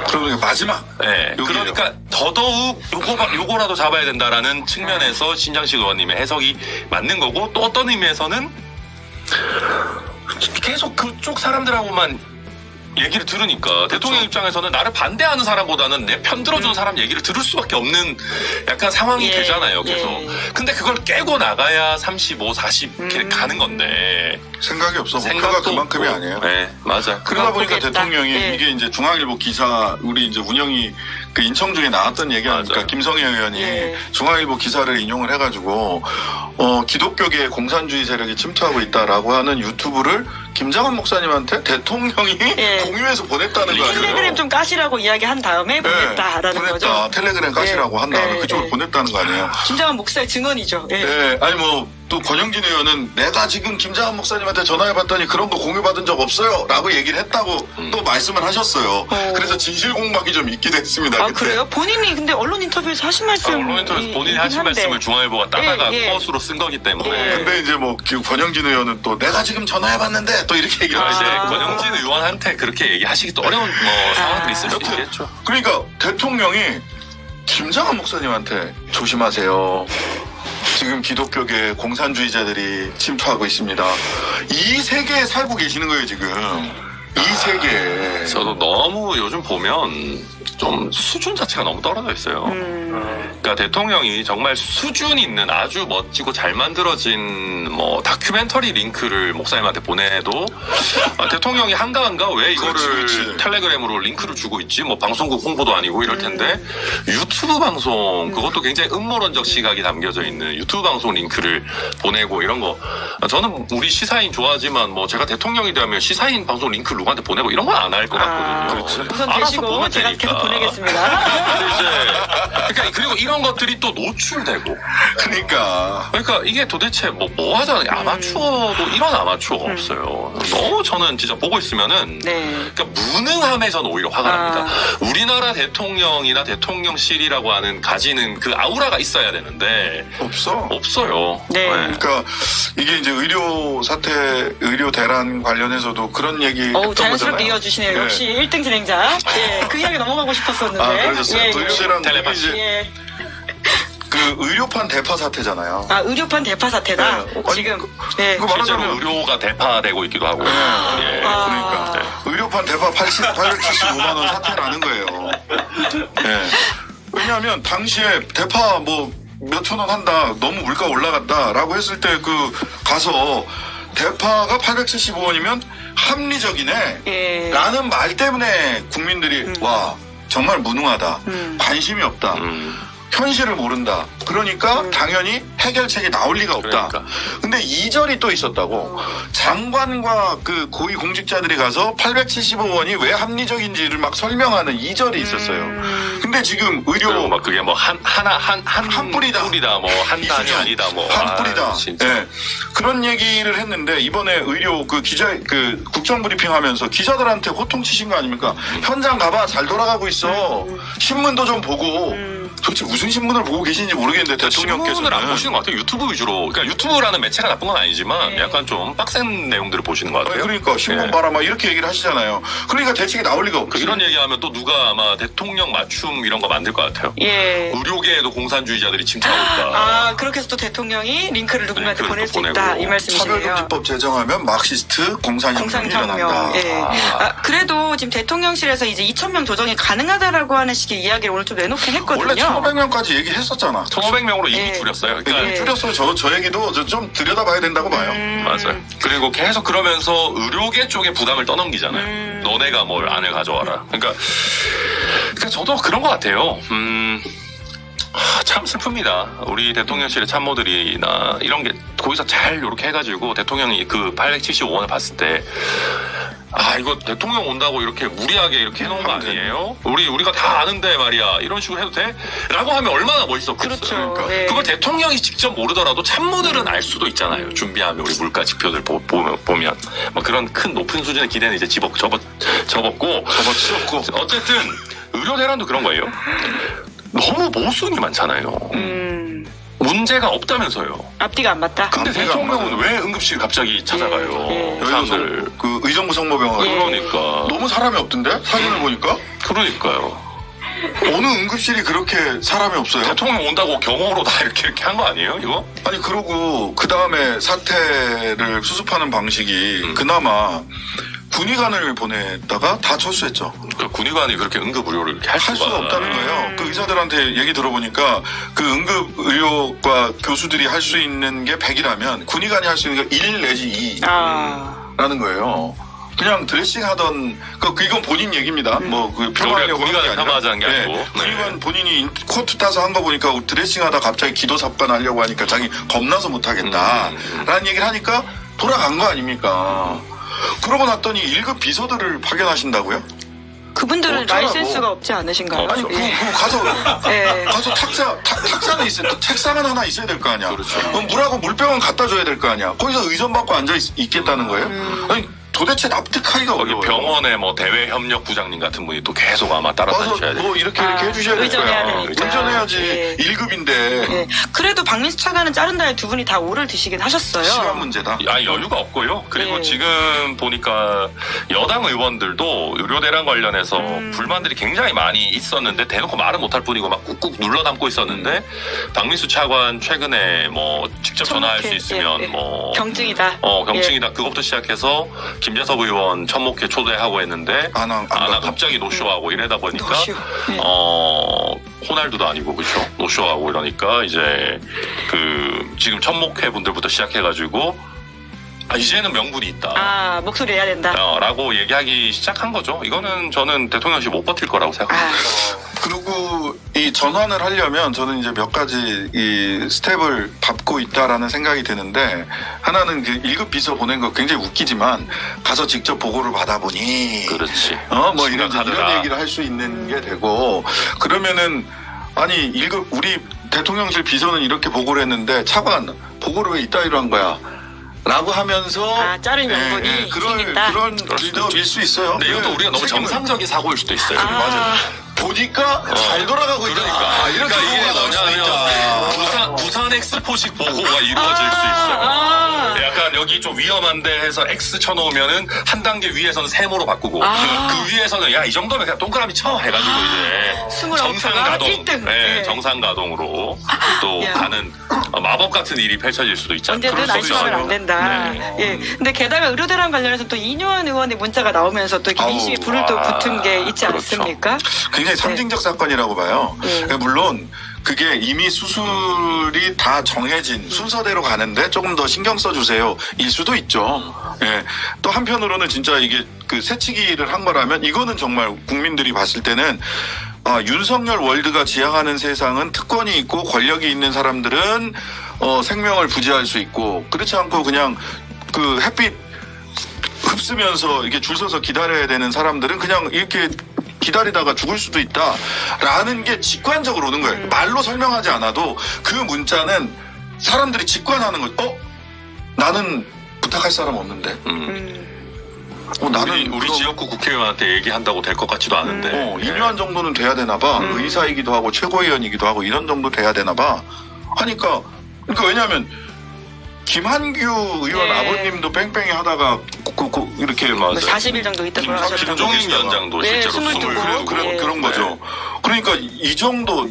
그러면 마지막. 네, 여기에요. 그러니까 더더욱 요거라도 잡아야 된다라는 측면에서 신장식 의원님의 해석이 맞는 거고, 또 어떤 의미에서는 계속 그쪽 사람들하고만 얘기를 들으니까 대통령 입장에서는 나를 반대하는 사람보다는 내 편 들어주는 사람 얘기를 들을 수밖에 없는 약간 상황이 예, 되잖아요, 계속. 예. 근데 그걸 깨고 나가야 35, 40 이렇게 가는 건데. 생각이 없어. 목표가 그만큼이 없고. 아니에요. 네, 맞아. 그러다 보니까 보겠다. 대통령이 예. 이게 이제 중앙일보 기사 우리 이제 운영이 그 인청중에 나왔던 얘기 아닙니까? 맞아요. 김성애 의원이 예. 중앙일보 기사를 인용을 해가지고 기독교계의 공산주의 세력이 침투하고 있다라고 하는 유튜브를 김장원 목사님한테 대통령이 예. 공유해서 보냈다는 거 아니에요? 텔레그램 좀 까시라고 이야기한 다음에 보냈다라는 보냈다. 거죠. 텔레그램 까시라고 한 다음에 그쪽으로 보냈다는 거 아니에요? 김장원 목사의 증언이죠. 예. 네, 아니 뭐 또 권영진 의원은 내가 지금 김장한 목사님한테 전화해봤더니 그런 거 공유받은 적 없어요 라고 얘기를 했다고 또 말씀을 하셨어요. 그래서 진실 공방이 좀 있기도 했습니다. 아, 그때. 그래요? 본인이 근데 언론 인터뷰에서 하신 말씀. 언론 인터뷰에서 본인이 하신 말씀을 중앙일보가 따다가 예, 예. 컷으로 쓴 거기 때문에. 근데 이제 뭐 권영진 의원은 또 내가 지금 전화해봤는데 또 이렇게 얘기를 이제 하시죠. 권영진 의원한테 그렇게 얘기하시기 또 어려운 상황들이 있을 수 있겠죠. 그러니까 대통령이 김장한 목사님한테 조심하세요. 지금 기독교계 공산주의자들이 침투하고 있습니다. 이 세계에 살고 계시는 거예요, 지금. 이 세계에. 저도 너무 요즘 보면 좀 수준 자체가 너무 떨어져 있어요. 그러니까 대통령이 정말 수준 있는 아주 멋지고 잘 만들어진 뭐 다큐멘터리 링크를 목사님한테 보내도 대통령이 한가한가 왜 이거를 그렇지. 텔레그램으로 링크를 주고 있지? 뭐 방송국 홍보도 아니고 이럴 텐데 유튜브 방송 그것도 굉장히 음모론적 시각이 담겨져 있는 유튜브 방송 링크를 보내고 이런 거 저는 우리 시사인 좋아하지만 뭐 제가 대통령이 되면 시사인 방송 링크 누구한테 보내고 이런 건 안 할 것 같거든요. 우선 알아서 되시고 보면 제가 되니까. 계속 보내겠습니다. 근데 이제 그러니까 그리고 이런 것들이 또 노출되고 그러니까 이게 도대체 뭐 하자는 아마추어도 이런 아마추어가 없어요. 너무 저는 진짜 보고 있으면은 네. 그러니까 무능함에 저는 오히려 화가 납니다. 우리나라 대통령이나 대통령실이라고 하는 가지는 그 아우라가 있어야 되는데 없어요. 네. 그러니까 이게 이제 의료 사태, 의료 대란 관련해서도 그런 얘기 했던 거잖아요. 자연스럽게 이어주시네요. 네. 역시 1등 진행자. 예, 그 이야기 넘어가고 싶었었는데. 아, 그러셨어요? 예, 또 의료 대란 텔레파시. 이제 예. 그 의료판 대파 사태잖아요. 아, 의료판 대파 사태다. 네. 아니, 지금. 그 예. 말하자면 실제로 의료가 대파되고 있기도 하고. 예. 그러니까 네. 의료판 대파 875만 원 사태 나는 거예요. 네. 왜냐하면 당시에 대파 뭐 몇천 원 한다, 너무 물가 올라갔다라고 했을 때 그 가서 대파가 875원이면 합리적이네. 예. 라는 말 때문에 국민들이 와 정말 무능하다, 관심이 없다. 현실을 모른다. 그러니까 당연히 해결책이 나올 리가 없다. 그러니까. 근데 2절이 또 있었다고. 장관과 그 고위 공직자들이 가서 875원이 왜 합리적인지를 막 설명하는 2절이 있었어요. 근데 지금 그리고 의료 막 그게 뭐 한 뿌리다. 뭐 한 단이 이수준, 아니다 뭐 한 뿌리다. 진짜. 예. 그런 얘기를 했는데 이번에 의료 그 국정 브리핑하면서 기자들한테 호통치신 거 아닙니까? 현장 가봐 잘 돌아가고 있어. 신문도 좀 보고 도대체 무슨 신문을 보고 계신지 모르겠는데 대통령께서는 신문을 안 보시는 것 같아요. 유튜브 위주로. 그러니까 유튜브라는 매체가 나쁜 건 아니지만 약간 좀 빡센 내용들을 보시는 것 같아요. 아니, 그러니까 신문 예. 봐라 막 이렇게 얘기를 하시잖아요. 그러니까 대책이 나올 리가 없지. 이런 얘기하면 또 누가 아마 대통령 맞춤 이런 거 만들 것 같아요. 예. 의료계에도 공산주의자들이 침투하고 있다. 아, 그렇게 해서 또 대통령이 링크를 누군가한테 링크를 보낼 또 수 있다. 보내고. 이 말씀이시네요. 차별금지법 제정하면 마크시스트 공산혁명이 일어난다. 공상혁명. 예. 그래도 지금 대통령실에서 이제 2,000명 조정이 가능하다라고 하는 식의 이야기를 오늘 좀 내놓긴 했거든요. 원래 1,500명까지 얘기했었잖아. 1,500명으로 이미 예. 줄였어요. 그러니까 예. 줄였어요. 저 얘기도 좀 들여다봐야 된다고 봐요. 맞아요. 그리고 계속 그러면서 의료계 쪽에 부담을 떠넘기잖아요. 너네가 뭘 안을 가져와라. 그러니까 저도 그런 것 같아요. 참 슬픕니다. 우리 대통령실의 참모들이나 이런 게 거기서 잘 이렇게 해가지고 대통령이 그 875원을 봤을 때 이거 대통령 온다고 이렇게 무리하게 이렇게 해놓은 거 아니에요? 우리가 다 아는데 말이야. 이런 식으로 해도 돼? 라고 하면 얼마나 멋있었겠어요. 그렇죠. 그러니까 예. 그걸 대통령이 직접 모르더라도 참모들은 알 수도 있잖아요. 준비하면 우리 물가 지표들 보면 뭐 그런 큰 높은 수준의 기대는 이제 접었고 접어치웠고. 어쨌든 의료 대란도 그런 거예요. 너무 모순이 많잖아요. 문제가 없다면서요. 앞뒤가 안 맞다. 근데 앞뒤가 안 대통령은 맞아요. 왜 응급실 갑자기 찾아가요? 예. 사람들. 그 의정부 성모병원. 예. 그러니까. 너무 사람이 없던데? 사진을 보니까? 그러니까요. 어느 응급실이 그렇게 사람이 없어요? 대통령 온다고 경호로 다 이렇게 한 거 아니에요, 이거? 아니 그러고 그 다음에 사태를 수습하는 방식이 그나마 군의관을 보냈다가 다 철수했죠. 그러니까 군의관이 그렇게 응급 의료를 이렇게 할 할 수가 없다는 거예요. 그 의사들한테 얘기 들어보니까 그 응급 의료과 교수들이 할 수 있는 게 100이라면 군의관이 할 수 있는 게 1 내지 2라는 거예요. 그냥 드레싱 하던 이건 본인 얘기입니다. 뭐 폄하하려고 군의관을 하는 게 아니라. 폄하하자는 게 아니고. 네. 군의관 본인이 코트 따서 한 거 보니까 드레싱하다 갑자기 기도 삽관 하려고 하니까 자기 겁나서 못 하겠다라는 얘기를 하니까 돌아간 거 아닙니까? 그러고 났더니 1급 비서들을 파견하신다고요? 그분들은 어쩌라고. 라이센스가 없지 않으신가요? 아니, 예. 그거 예. 가서 탁자는 있어야, 책상은 하나 있어야 될 거 아니야. 그렇죠. 그럼 물하고 물병은 갖다 줘야 될 거 아니야. 거기서 의전 받고 앉아 있겠다는 거예요? 아니, 도대체 납득하기가 거기 어려워요. 병원의 뭐 대외 협력 부장님 같은 분이 또 계속 아마 따라다니셔야 와서 돼요. 뭐 이렇게 해주셔야 될 의전해야 거야. 되니까. 운전해야지. 예. 1급인데. 예. 그래도 박민수 차관은 자른다에 두 분이 다 오를 드시긴 하셨어요. 시간 문제다. 여유가 없고요. 그리고 네. 지금 보니까 여당 의원들도 의료대란 관련해서 불만들이 굉장히 많이 있었는데 대놓고 말은 못할 뿐이고 막 꾹꾹 눌러 담고 있었는데 박민수 차관 최근에 뭐 직접 전화할 수 있으면 예, 예. 뭐 경증이다. 경증이다. 그것부터 시작해서 김재섭 의원 천목회 초대하고 했는데 안 가고. 갑자기 노쇼하고 이러다 보니까 노쇼. 예. 호날두도 아니고 그렇죠. 노쇼하고 이러니까 이제 그 지금 천목회 분들부터 시작해가지고 이제는 명분이 있다. 목소리 내야 된다. 라고 얘기하기 시작한 거죠. 이거는 저는 대통령실 못 버틸 거라고 생각합니다. 그리고 이 전환을 하려면 저는 이제 몇 가지 이 스텝을 밟고 있다라는 생각이 드는데 하나는 그 1급 비서 보낸 거 굉장히 웃기지만 가서 직접 보고를 받아보니 그렇지. 뭐 이런 심각하더라. 얘기를 할 수 있는 게 되고 그러면은 아니 1급 우리 대통령실 비서는 이렇게 보고를 했는데 차관 보고를 왜 이따위로 한 거야? 라고 하면서 자른 명분이 생긴다. 그런 빌드업일 수 있어요. 근데 이것도 우리가 너무 책임을- 정상적인 사고일 수도 있어요. 맞아요. 보니까 잘 돌아가고 있다. 그러니까. 이렇게 그러니까 이게 보고가 나올 수도 있다. 뭐냐면 부산 엑스포식 보고가 이루어질 수 있어요. 약간 여기 좀 위험한데 해서 X 쳐놓으면은 한 단계 위에서는 세모로 바꾸고 그 위에서는 야 이 정도면 그냥 동그라미 쳐 해가지고 이제 29가 정상 가동, 1등. 네, 정상 가동으로 또 야. 가는 마법 같은 일이 펼쳐질 수도 있잖아요. 언제든 그럴 수 안심하면 있잖아요. 안 된다. 네. 예. 근데 게다가 의료대란 관련해서 또 이뇨한 의원의 문자가 나오면서 또 이렇게 아우, 민심이 불을 또 붙은 게 있지 그렇죠. 않습니까? 굉장히 상징적 사건이라고 봐요. 그러니까 물론 그게 이미 수술이 다 정해진 순서대로 가는데 조금 더 신경 써주세요. 일 수도 있죠. 예. 또 한편으로는 진짜 이게 그 새치기를 한 거라면 이거는 정말 국민들이 봤을 때는 윤석열 월드가 지향하는 세상은 특권이 있고 권력이 있는 사람들은 생명을 부지할 수 있고 그렇지 않고 그냥 그 햇빛 흡수면서 이게 줄 서서 기다려야 되는 사람들은 그냥 이렇게 기다리다가 죽을 수도 있다라는 게 직관적으로 오는 거예요. 말로 설명하지 않아도 그 문자는 사람들이 직관하는 거죠. 나는 부탁할 사람 없는데. 나는 우리 그럼- 지역구 국회의원한테 얘기한다고 될 것 같지도 않은데. 2년 정도는 돼야 되나 봐. 의사이기도 하고 최고위원이기도 하고 이런 정도 돼야 되나 봐. 하니까 그러니까 왜냐하면 김한규 의원 네. 아버님도 뺑뺑이 하다가 이렇게 맞아요. 40일 정도 있다 돌아가셨다고. 김종인 위원장도 네, 실제로 22. 그래. 그런 거죠. 그러니까 이 정도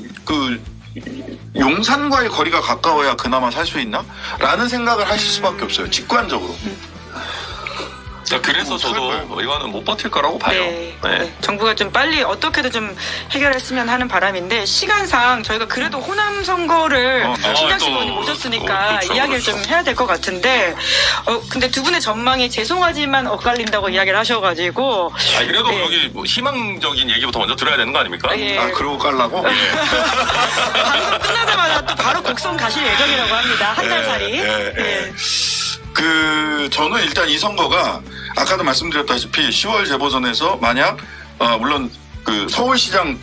용산과의 거리가 가까워야 그나마 살 수 있나? 라는 생각을 하실 수밖에 없어요. 직관적으로. 그래서 저도 이거는 못 버틸 거라고 봐요. 네. 네. 네. 정부가 좀 빨리 어떻게든 좀 해결했으면 하는 바람인데 시간상 저희가 그래도 호남 선거를 신장식 또, 의원님 모셨으니까 그렇죠, 이야기를 그렇죠. 좀 해야 될 것 같은데 근데 두 분의 전망이 죄송하지만 엇갈린다고 이야기를 하셔가지고 그래도 네. 여기 뭐 희망적인 얘기부터 먼저 들어야 되는 거 아닙니까? 예. 그러고 깔라고? 방송 끝나자마자 또 바로 곡성 가실 예정이라고 합니다. 한 달 살이. 예. 저는 일단 이 선거가 아까도 말씀드렸다시피 10월 재보선에서 만약 물론 서울시장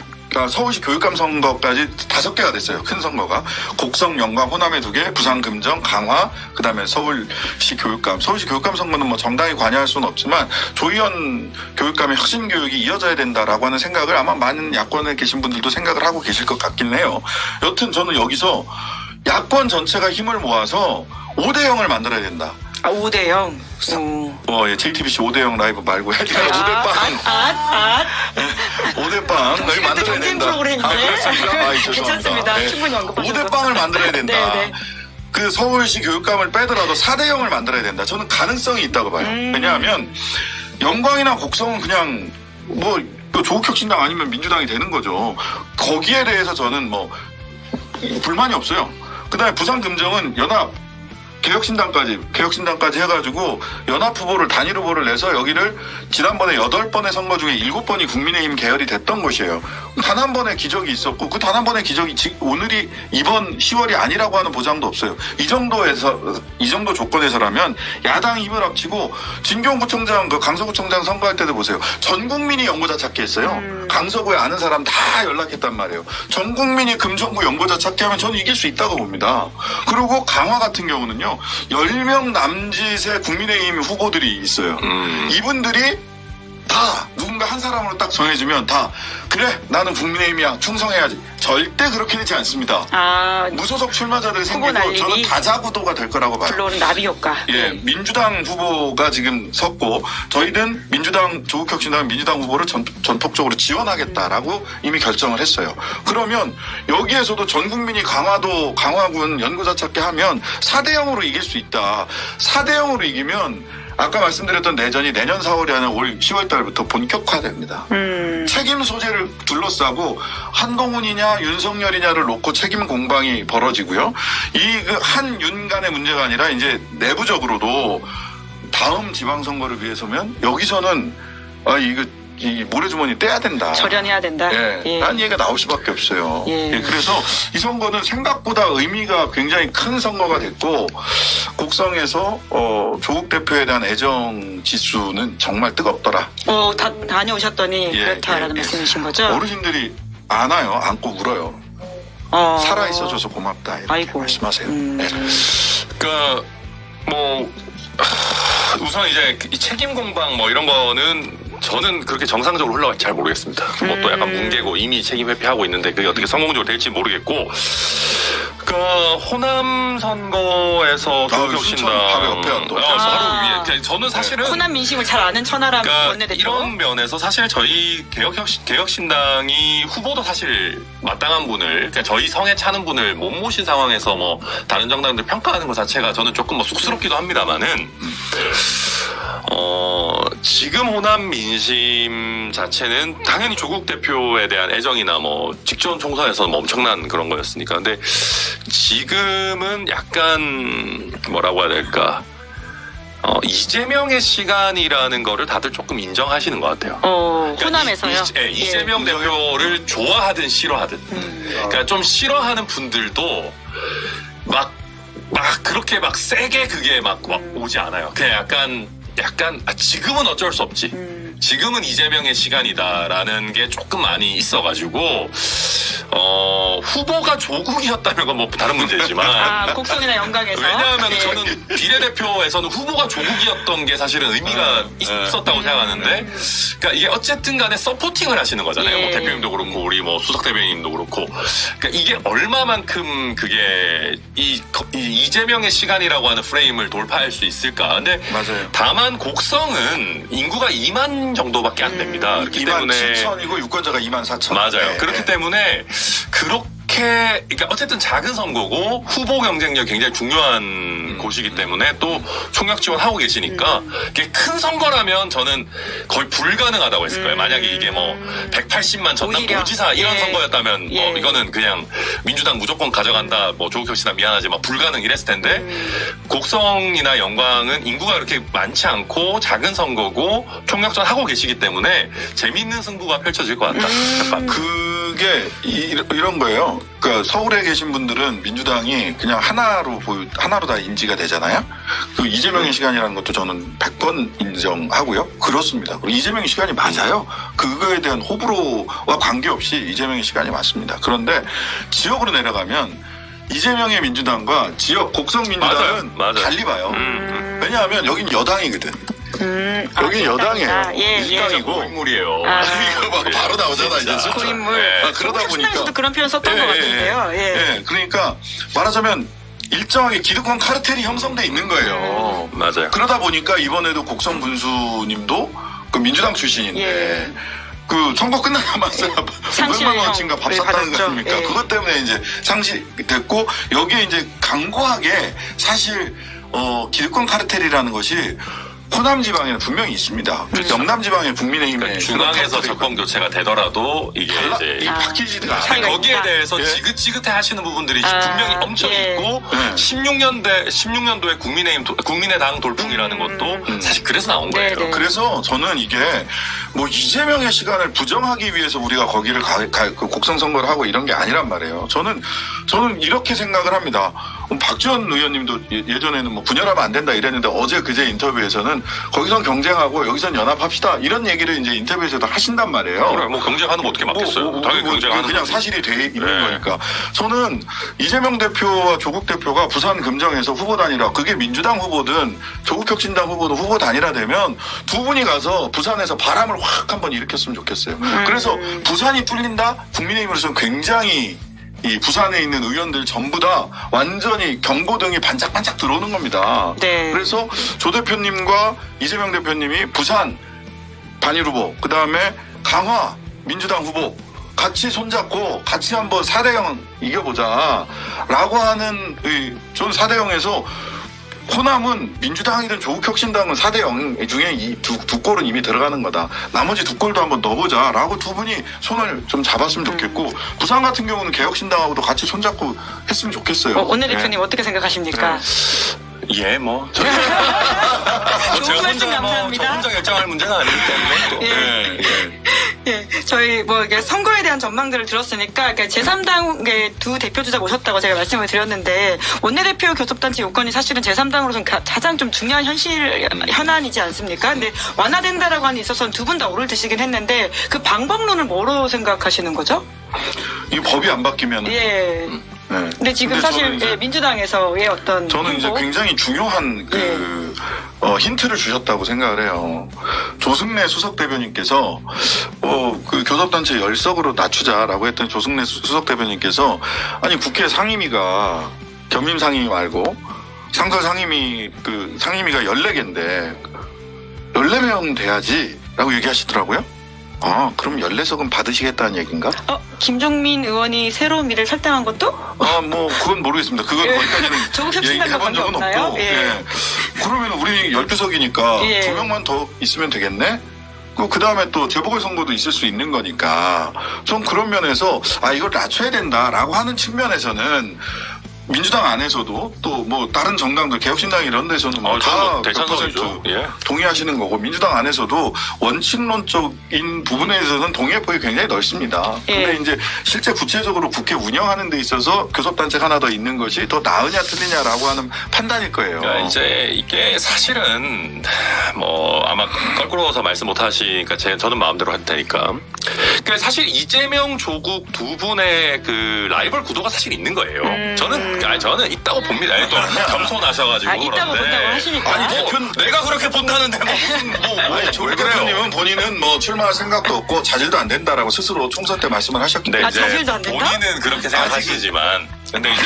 서울시 교육감 선거까지 5개가 됐어요. 큰 선거가. 곡성, 영광, 호남의 2개, 부산, 금정, 강화, 그다음에 서울시 교육감. 서울시 교육감 선거는 뭐 정당이 관여할 수는 없지만 조희연 교육감의 혁신 교육이 이어져야 된다라고 하는 생각을 아마 많은 야권에 계신 분들도 생각을 하고 계실 것 같긴 해요. 여튼 저는 여기서 야권 전체가 힘을 모아서 5대0을 만들어야 된다. 5대0. JTBC 5대0 라이브 말고 해야 돼요. 5대빵. 5대빵. 널 시간대 만들어야 경쟁 된다. 프로그램인데. 그렇습니까? 죄송합니다. 괜찮습니다. 충분히 언급하셔서. 5대빵을 만들어야 된다. 네, 네. 서울시 교육감을 빼더라도 4대0을 만들어야 된다. 저는 가능성이 있다고 봐요. 왜냐하면 영광이나 곡성은 그냥 조국혁신당 아니면 민주당이 되는 거죠. 거기에 대해서 저는 불만이 없어요. 그다음에 부산 금정은 연합 개혁신당까지 해가지고 연합 후보를 단일 후보를 내서 여기를 지난번에 8번의 선거 중에 7번이 국민의힘 계열이 됐던 곳이에요. 단 한 번의 기적이 있었고 그 단 한 번의 기적이 오늘이 이번 10월이 아니라고 하는 보장도 없어요. 이 정도 조건에서라면 야당 힘을 합치고 진경구청장 강서구청장 선거할 때도 보세요. 전 국민이 연고자 찾기 했어요. 강서구에 아는 사람 다 연락했단 말이에요. 전 국민이 금정구 연고자 찾기 하면 저는 이길 수 있다고 봅니다. 그리고 강화 같은 경우는요. 10명 남짓의 국민의힘 후보들이 있어요. 이분들이 다 누군가 한 사람으로 딱 정해주면 다 그래 나는 국민의힘이야 충성해야지. 절대 그렇게 되지 않습니다. 무소속 출마자들 생기고 날리기. 저는 다자구도가 될 거라고 봐요. 불러오는 나비 효과. 예, 민주당 후보가 지금 섰고 저희는 조국혁신당은 민주당 후보를 전폭적으로 지원하겠다라고 이미 결정을 했어요. 그러면 여기에서도 전 국민이 강화군 연구자 찾기 하면 4대0으로 이길 수 있다. 4대0으로 이기면 아까 말씀드렸던 내전이 내년 4월이 아니라 올 10월 달부터 본격화됩니다. 책임 소재를 둘러싸고 한동훈이냐 윤석열이냐를 놓고 책임 공방이 벌어지고요. 한윤 간의 문제가 아니라 이제 내부적으로도 다음 지방선거를 위해서면 여기서는 이 모래주머니 떼야 된다. 절연해야 된다. 라는 얘기가 나올 수밖에 없어요. 그래서 이 선거는 생각보다 의미가 굉장히 큰 선거가 됐고 곡성에서 조국 대표에 대한 애정 지수는 정말 뜨겁더라. 다녀오셨더니 그렇다라는 말씀이신 거죠? 어르신들이 안아요. 안고 울어요. 살아있어줘서 고맙다. 이렇게 말씀하세요. 그러니까 우선 이제 이 책임 공방 이런 거는 저는 그렇게 정상적으로 흘러갈지 잘 모르겠습니다. 그것도 약간 뭉개고 이미 책임 회피하고 있는데 그게 어떻게 성공적으로 될지 모르겠고. 그러니까 호남 선거에서 조국혁신당 바로 옆에 또. 바로 위에. 저는 사실은 호남 민심을 잘 아는 천하람 원내대표. 이런 면에서 사실 저희 개혁신당이 후보도 사실 마땅한 분을 그러니까 저희 성에 차는 분을 못 모신 상황에서 다른 정당들 평가하는 것 자체가 저는 조금 쑥스럽기도 합니다만은 지금 호남 민심 자체는 당연히 조국 대표에 대한 애정이나 직전 총선에서 엄청난 그런 거였으니까. 근데 지금은 약간 뭐라고 해야 될까? 이재명의 시간이라는 거를 다들 조금 인정하시는 것 같아요. 호남에서요? 이재명 대표를 좋아하든 싫어하든. 그러니까 좀 싫어하는 분들도 그렇게 세게 그게 오지 않아요. 그냥 약간 약간 지금은 어쩔 수 없지. 지금은 이재명의 시간이다라는 게 조금 많이 있어가지고 후보가 조국이었다면 그건 뭐 다른 문제지만 곡성이나 영광에서. 왜냐하면 네. 저는 비례대표에서는 후보가 조국이었던 게 사실은 의미가 있었다고 생각하는데, 그러니까 이게 어쨌든 간에 서포팅을 하시는 거잖아요. 예. 뭐 대표님도 그렇고 우리 뭐 수석 대변인님도 그렇고, 그러니까 이게 얼마만큼 그게 이재명의 시간이라고 하는 프레임을 돌파할 수 있을까? 근데 맞아요. 다만 곡성은 인구가 2만 정도밖에 안 됩니다. 그렇기 2만 때문에 7천이고 유권자가 2만 4천. 맞아요. 네. 그렇기 때문에 그러니까 어쨌든 작은 선거고 후보 경쟁력이 굉장히 중요한 곳이기 때문에 또 총력 지원하고 계시니까 이게 큰 선거라면 저는 거의 불가능하다고 했을 거예요. 만약에 이게 뭐 180만 전남 오히려. 도지사 이런 예. 선거였다면 예. 뭐 이거는 그냥 민주당 무조건 가져간다, 뭐 조국혁 씨나 미안하지만 불가능 이랬을 텐데 곡성이나 영광은 인구가 그렇게 많지 않고 작은 선거고 총력전 하고 계시기 때문에 재미있는 승부가 펼쳐질 것 같다. 약간. 그게 이런 거예요. 그러니까 서울에 계신 분들은 민주당이 그냥 하나로 다 인지가 되잖아요. 그 이재명의 시간이라는 것도 저는 100번 인정하고요. 그렇습니다. 그리고 이재명의 시간이 맞아요. 그거에 대한 호불호와 관계없이 이재명의 시간이 맞습니다. 그런데 지역으로 내려가면 이재명의 민주당과 지역 곡성 민주당은 맞아요. 달리 봐요. 왜냐하면 여긴 여당이거든. 여긴 여당이에요. 예, 민주당이고. 고인물이에요. 이거 막 바로 나오잖아, 이제. 진짜. 고인물. 네. 그러다 보니까. 신당에서도 그런 표현 썼던 것 같은데요. 예. 예, 그러니까 말하자면 일정하게 기득권 카르텔이 형성돼 있는 거예요. 맞아요. 그러다 보니까 이번에도 곡성 분수님도 그 민주당 출신인데 예. 그 선거 끝나자마자 상실형. 500만 원어치인가 밥 네, 샀다는 받았죠. 거 아닙니까? 예. 그것 때문에 이제 상실됐고 여기에 이제 강고하게 사실 기득권 카르텔이라는 것이 호남 지방에는 분명히 있습니다. 영남 지방에 국민의힘에 그러니까 중앙에서 정권 교체가 되더라도 이게 이제 바뀌지가 않아요. 차이가 거기에 있다. 대해서 예. 지긋지긋해 하시는 부분들이 분명히 엄청 예. 있고 네. 16년도에 국민의당 돌풍이라는 것도 사실 그래서 나온 거예요. 네, 네. 그래서 저는 이게 뭐 이재명의 시간을 부정하기 위해서 우리가 거기를 그 곡성 선거를 하고 이런 게 아니란 말이에요. 저는 이렇게 생각을 합니다. 박지원 의원님도 예전에는 뭐 분열하면 안 된다 이랬는데 어제 그제 인터뷰에서는 거기선 경쟁하고 여기선 연합합시다 이런 얘기를 이제 인터뷰에서도 하신단 말이에요. 그래, 뭐 경쟁하는 거 어떻게 막겠어요? 당연히 경쟁하는 그냥 거지. 사실이 돼 있는 네. 거니까. 저는 이재명 대표와 조국 대표가 부산 금정에서 후보 단일화, 그게 민주당 후보든 조국혁신당 후보든 후보 단일화 되면 두 분이 가서 부산에서 바람을 확 한번 일으켰으면 좋겠어요. 그래서 부산이 뚫린다? 국민의힘으로서는 굉장히 이 부산에 있는 의원들 전부 다 완전히 경고등이 반짝반짝 들어오는 겁니다. 네. 그래서 조 대표님과 이재명 대표님이 부산 단일 후보, 그 다음에 강화 민주당 후보 같이 손잡고 같이 한번 4대0 이겨보자라고 하는 전 4대0에서 호남은 민주당이든 조국혁신당은 4대0 중에 이 두 골은 이미 들어가는 거다. 나머지 두 골도 한번 넣어보자라고 두 분이 손을 좀 잡았으면 좋겠고 부산 같은 경우는 개혁신당하고도 같이 손잡고 했으면 좋겠어요. 원내 네. 대표님 어떻게 생각하십니까? 예, 뭐. 좋은 말씀 감사합니다. 저 혼자 결정할 문제는 아니기 때문에 또. 예. 예, 저희 뭐 이게 선거에 대한 전망들을 들었으니까 제3당의 두 대표주자 모셨다고 제가 말씀을 드렸는데 원내대표 교섭단체 요건이 사실은 제3당으로서는 가장 좀 중요한 현안이지 않습니까? 근데 완화된다라고 하는 데 있어서는 두 분 다 오를 드시긴 했는데 그 방법론을 뭐로 생각하시는 거죠? 이 법이 안 바뀌면 예. 네. 근데 지금 근데 사실 저는 이제 민주당에서의 어떤 저는 이제 후보? 굉장히 중요한 힌트를 주셨다고 생각을 해요. 조승래 수석 대변인께서 그 교섭단체 열석으로 낮추자라고 했던 조승래 수석 대변인께서 아니 국회 상임위가 겸임 상임위 말고 상설 상임위 상임위가 14개인데 14명 돼야지라고 얘기하시더라고요. 아, 그럼 14석은 받으시겠다는 얘기인가? 김종민 의원이 새로운 미래를 설정한 것도? 뭐, 그건 모르겠습니다. 그건 예. 거기까지는 조국혁신당과 얘기해본 적은 관계 없나요? 없고. 예. 그러면 우리 12석이니까 예. 2명만 더 있으면 되겠네? 그 다음에 또 재보궐선거도 있을 수 있는 거니까. 좀 그런 면에서, 이걸 낮춰야 된다라고 하는 측면에서는 민주당 안에서도 또 뭐 다른 정당들 개혁신당 이런 데서는 뭐 다 저는 대찬성이죠. 100% 예. 동의하시는 거고 민주당 안에서도 원칙론적인 부분에 있어서는 동의의 폭이 굉장히 넓습니다. 근데 예. 이제 실제 구체적으로 국회 운영하는 데 있어서 교섭단체가 하나 더 있는 것이 더 나으냐 틀리냐라고 하는 판단일 거예요. 그러니까 이제 이게 사실은 뭐 아마 껄끄러워서 말씀 못 하시니까 저는 마음대로 할 테니까. 그러니까 사실 이재명 조국 두 분의 그 라이벌 구도가 사실 있는 거예요. 저는 있다고 봅니다. 또 겸손하셔가지고 있다고 그런데. 본다고 하시니까. 아니, 뭐, 내가 그렇게 본다는데 뭐 무슨 아니, 조 대표님은 본인은 뭐 출마할 생각도 없고 자질도 안 된다라고 스스로 총선 때 말씀을 하셨기 네, 때문에 아, 자질도 안 된다? 본인은 그렇게 생각하시지만 근데 이제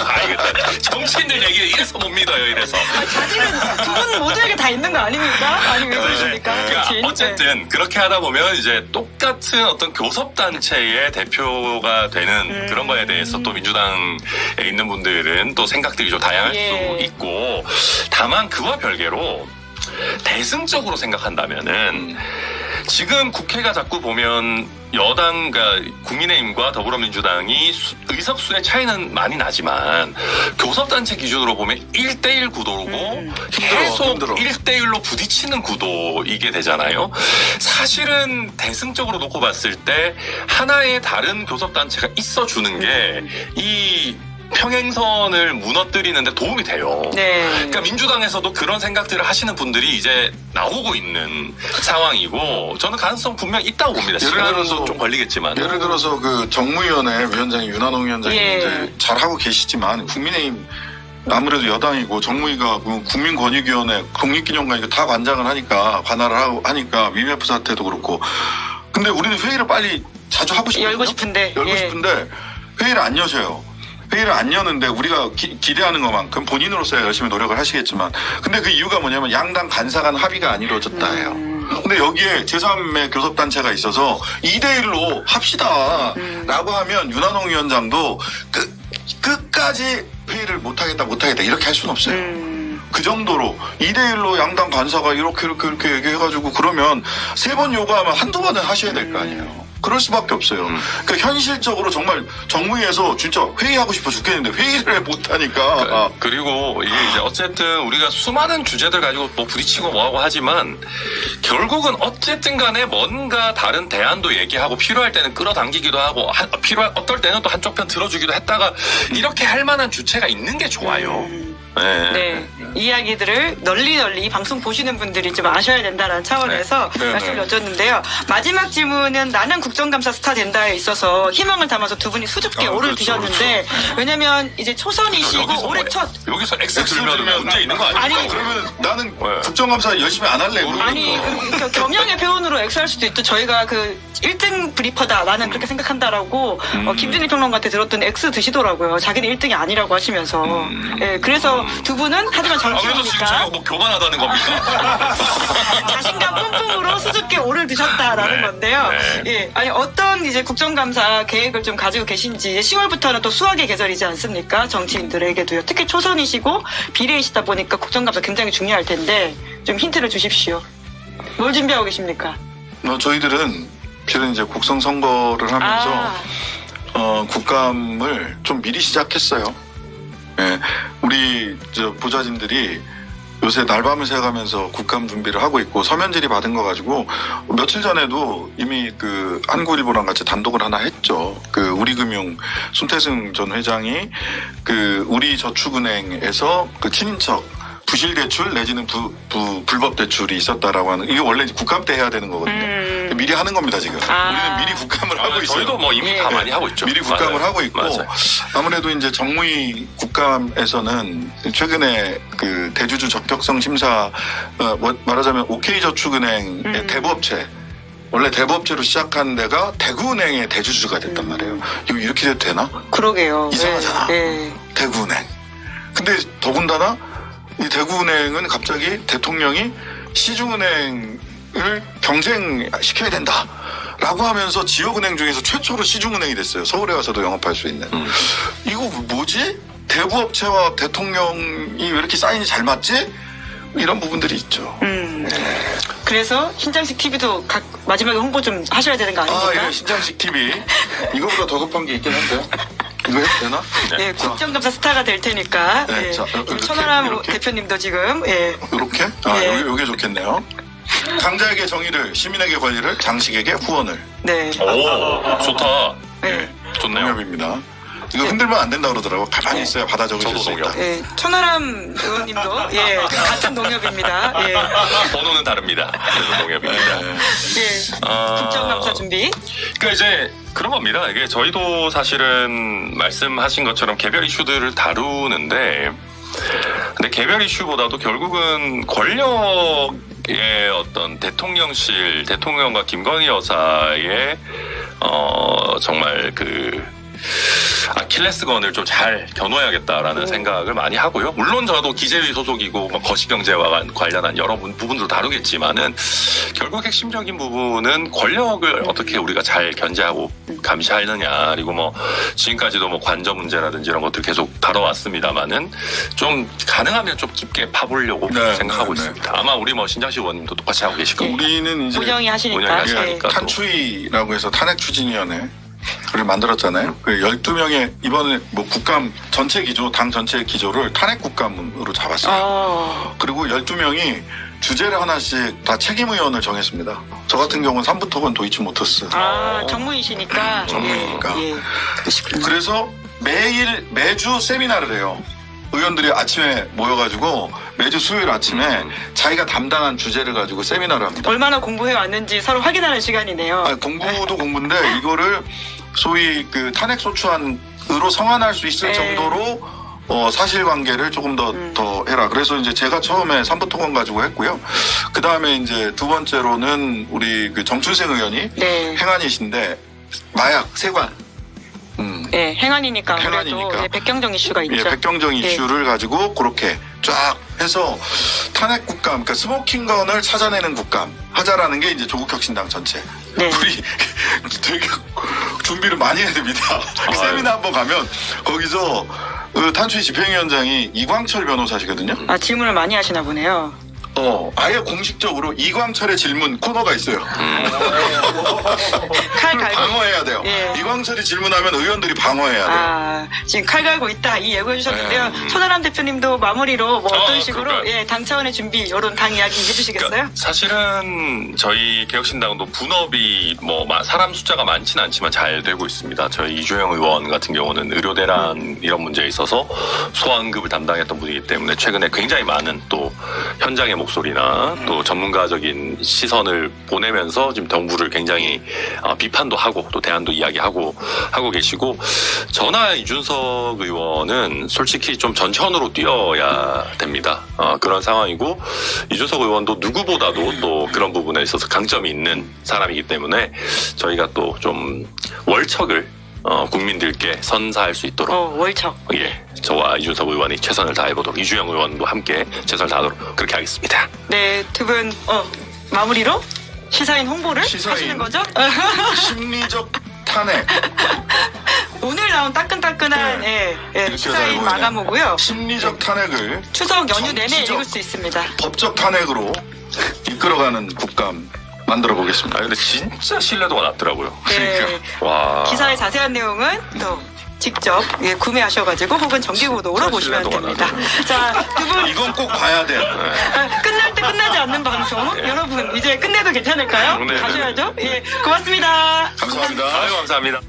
알겠다. 정치인들 얘기를 이래서 못 믿어요. 이래서. 자질은 두 분 모두에게 다 있는 거 아닙니까? 아니 왜 그러십니까? 그러니까 그렇지. 어쨌든 그렇게 하다 보면 이제 똑같은 어떤 교섭단체의 대표가 되는 그런 거에 대해서 또 민주당에 있는 분들은 또 생각들이 좀 다양할 예. 수 있고 다만 그와 별개로 대승적으로 생각한다면은 지금 국회가 자꾸 보면 여당, 그러니까 국민의힘과 더불어민주당이 의석수의 차이는 많이 나지만 교섭단체 기준으로 보면 1대1 구도고 계속 힘들어. 1대1로 부딪히는 구도이게 되잖아요. 사실은 대승적으로 놓고 봤을 때 하나의 다른 교섭단체가 있어주는 게 이 평행선을 무너뜨리는데 도움이 돼요. 네. 그러니까 민주당에서도 그런 생각들을 하시는 분들이 이제 나오고 있는 상황이고 저는 가능성 분명히 있다고 봅니다. 예를 시간도 들어서- 좀 걸리겠지만. 예를 들어서 그 정무위원회 위원장이 윤한홍 위원장이 예. 이제 잘하고 계시지만 국민의힘 아무래도 여당이고 정무위가 그 국민권익위원회 독립기념관 이거 다 관장을 하니까 관할을 하니까 위메프 사태도 그렇고 근데 우리는 회의를 빨리 자주 하고 싶거든요. 열고 싶은데. 열고 예. 싶은데 회의를 안 여셔요. 회의를 안 여는데 우리가 기대하는 것만큼 본인으로서야 열심히 노력을 하시겠지만 근데 그 이유가 뭐냐면 양당 간사 간 합의가 안 이루어졌다 해요. 근데 여기에 제3의 교섭단체가 있어서 2대1로 합시다 라고 하면 윤한홍 위원장도 끝까지 회의를 못하겠다 이렇게 할 수는 없어요. 그 정도로 2대1로 양당 간사가 이렇게 얘기해가지고 그러면 3번 요구하면 한두 번은 하셔야 될 거 아니에요. 그럴 수밖에 없어요. 그러니까 현실적으로 정말 정무위에서 진짜 회의하고 싶어 죽겠는데 회의를 못하니까 그리고 이게 이제 어쨌든 우리가 수많은 주제들 가지고 뭐 부딪히고 뭐하고 하지만 결국은 어쨌든 간에 뭔가 다른 대안도 얘기하고 필요할 때는 끌어당기기도 하고 어떨 때는 또 한쪽 편 들어주기도 했다가 이렇게 할 만한 주체가 있는 게 좋아요. 네. 이야기들을 널리 이 방송 보시는 분들이 좀 아셔야 된다는 차원에서 네. 말씀을 여쭙는데요. 마지막 질문은 나는 국정감사 스타 된다에 있어서 희망을 담아서 두 분이 수줍게 오를 그렇죠, 드셨는데 왜냐면 이제 초선이시고 올해 첫 여기서 X 들면 문제 있는 거 아니에요? 아니, 그러면 나는 네. 국정감사 열심히 안 할래. 아니 겸양의 표현으로 X할 수도 있죠. 저희가 그 1등 브리퍼다 나는 그렇게 생각한다라고 김준일 평론가한테 들었더니 X 드시더라고요. 자기는 1등이 아니라고 하시면서 예, 그래서 두 분은 하지만 그래서 지금 정치인이니까 제가 뭐 교만하다는 겁니까? 자신감 뿜뿜으로 수줍게 오를 드셨다라는 네. 건데요. 네. 예, 아니 어떤 이제 국정감사 계획을 좀 가지고 계신지 10월부터는 또 수학의 계절이지 않습니까? 정치인들에게도요. 특히 초선이시고 비례이시다 보니까 국정감사 굉장히 중요할 텐데 좀 힌트를 주십시오. 뭘 준비하고 계십니까? 저희들은 실은 이제 국정 선거를 하면서 국감을 좀 미리 시작했어요. 예, 우리 보좌진들이 요새 날밤을 새가면서 국감 준비를 하고 있고 서면질의 받은 거 가지고 며칠 전에도 이미 그 한국일보랑 같이 단독을 하나 했죠. 그 우리금융 손태승 전 회장이 그 우리저축은행에서 그 친인척 부실 대출 내지는 불법 대출이 있었다라고 하는 이게 원래 국감 때 해야 되는 거거든요. 미리 하는 겁니다 지금. 우리는 미리 국감을 하고 있어요. 저희도 뭐 이미 다 많이 하고 있죠. 미리 국감을 맞아요. 하고 있고 맞아요. 아무래도 이제 정무위 국감에서는 최근에 그 대주주 적격성 심사 말하자면 OK저축은행의 대부업체 원래 대부업체로 시작한 데가 대구은행의 대주주가 됐단 말이에요. 이거 이렇게 돼도 되나? 그러게요. 이상하잖아. 네. 대구은행. 근데 더군다나 이 대구은행은 갑자기 대통령이 시중은행을 경쟁시켜야 된다. 라고 하면서 지역은행 중에서 최초로 시중은행이 됐어요. 서울에 와서도 영업할 수 있는. 이거 뭐지? 대부업체와 대통령이 왜 이렇게 사인이 잘 맞지? 이런 부분들이 있죠. 그래서 신장식 TV도 마지막에 홍보 좀 하셔야 되는 거 아닙니까? 예, 신장식 TV. 이거보다 더 급한 게 있긴 한데요. 이거 해도 되나? 네. 예, 국정감사 스타가 될 테니까. 네, 예. 자, 이렇게, 천하람 이렇게? 대표님도 지금 예. 이렇게? 아, 네. 요게 좋겠네요. 강자에게 정의를, 시민에게 권리를, 장식에게 후원을. 네. 오, 좋다. 네. 좋네요. 동엽입니다. 이거 흔들면 안 된다 그러더라고요. 가만히 있어야 받아 적으실 저도 수 있다. 동엽. 예, 천하람 의원님도 예, 같은 동엽입니다. 예. 번호는 다릅니다. 그래도 동엽입니다. 네. 예. 국정감사 준비. 그러니까 이제 그런 겁니다. 이게 저희도 사실은 말씀하신 것처럼 개별 이슈들을 다루는데, 근데 개별 이슈보다도 결국은 권력의 어떤 대통령실, 대통령과 김건희 여사의 정말 그 아킬레스건을 좀 잘 겨눠야겠다라는 생각을 많이 하고요. 물론 저도 기재위 소속이고 뭐 거시경제와 관련한 여러 부분도 다루겠지만은 결국 핵심적인 부분은 권력을 어떻게 우리가 잘 견제하고 감시하느냐, 그리고 뭐 지금까지도 뭐 관저 문제라든지 이런 것들 계속 다뤄왔습니다만은 좀 가능하면 좀 깊게 파보려고 네, 생각하고 네, 네. 있습니다. 아마 우리 뭐 신장식 의원님도 똑같이 하고 계실 거고. 우리는 이제 운영이 하시니까. 운영이 하시니까. 예. 또. 탄추위라고 해서 탄핵추진위원회를 만들었잖아요. 그 12명의 이번에 뭐 국감 전체 기조, 당 전체 기조를 탄핵 국감으로 잡았어요. 그리고 12명이 주제를 하나씩 다 책임의원을 정했습니다. 저 같은 경우는 삼부토건 도이치모터스. 정무이시니까. 정무이니까. 예. 그러시군요. 그래서 매주 세미나를 해요. 의원들이 아침에 모여가지고 매주 수요일 아침에 자기가 담당한 주제를 가지고 세미나를 합니다. 얼마나 공부해 왔는지 서로 확인하는 시간이네요. 공부도 공부인데 이거를 소위 그 탄핵 소추안으로 성안할 수 있을 네. 정도로 사실관계를 조금 더 해라. 그래서 이제 제가 처음에 삼부토건 가지고 했고요. 그 다음에 이제 두 번째로는 우리 그 정춘생 의원이 네. 행안이신데 마약 세관. 예, 행안이니까 아무래도 행안이니까. 예, 백경정 이슈가 있죠. 예, 백경정 예. 이슈를 가지고 그렇게 쫙 해서 탄핵 국감, 그러니까 스모킹건을 찾아내는 국감 하자라는 게 이제 조국혁신당 전체. 네. 우리 되게 준비를 많이 해야 됩니다. 세미나 한번 가면 거기서 그 탄추위 집행위원장이 이광철 변호사시거든요. 질문을 많이 하시나 보네요. 아예 공식적으로 이광철의 질문 코너가 있어요. 칼 갈고. 방어해야 돼요. 예. 이광철이 질문하면 의원들이 방어해야 돼요. 지금 칼 갈고 있다 이 예고해 주셨는데요. 천하람 대표님도 마무리로 뭐 어떤 식으로 그럴까요? 예, 당 차원의 준비 이런 당 이야기 해주시겠어요? 그러니까 사실은 저희 개혁신당도 분업이 뭐 사람 숫자가 많지는 않지만 잘 되고 있습니다. 저희 이주영 의원 같은 경우는 의료대란 이런 문제에 있어서 소아응급을 담당했던 분이기 때문에 최근에 굉장히 많은 또 현장의 목소리나 또 전문가적인 시선을 보내면서 지금 정부를 굉장히 비판도 하고 또 대안도 이야기하고 하고 계시고, 저나 이준석 의원은 솔직히 좀 전천후로 뛰어야 됩니다. 그런 상황이고, 이준석 의원도 누구보다도 또 그런 부분에 있어서 강점이 있는 사람이기 때문에 저희가 또 좀 월척을 국민들께 선사할 수 있도록 월척. 예, 저와 이준석 의원이 최선을 다해보도록, 이주영 의원도 함께 최선을 다하도록 그렇게 하겠습니다. 네, 두 분 마무리로 시사인 홍보를 시사인. 하시는 거죠? 심리적 탄핵. 오늘 나온 따끈따끈한 네. 이렇게 시사인 잘 보이네. 마감호고요. 심리적 탄핵을 추석 연휴 내내 정치적 읽을 수 있습니다. 법적 탄핵으로 이끌어가는 국감 만들어 보겠습니다. 근데 진짜 신뢰도가 낮더라고요. 네. 와. 기사의 자세한 내용은 또 직접 구매하셔가지고 혹은 정기보도로 보시면 신뢰도가 됩니다. 자, 두 분 이건 꼭 봐야 돼. 끝날 때 끝나지 않는 방송 여러분 이제 끝내도 괜찮을까요? 네, 네, 네. 가셔야죠. 예, 고맙습니다. 감사합니다. 아유, 감사합니다.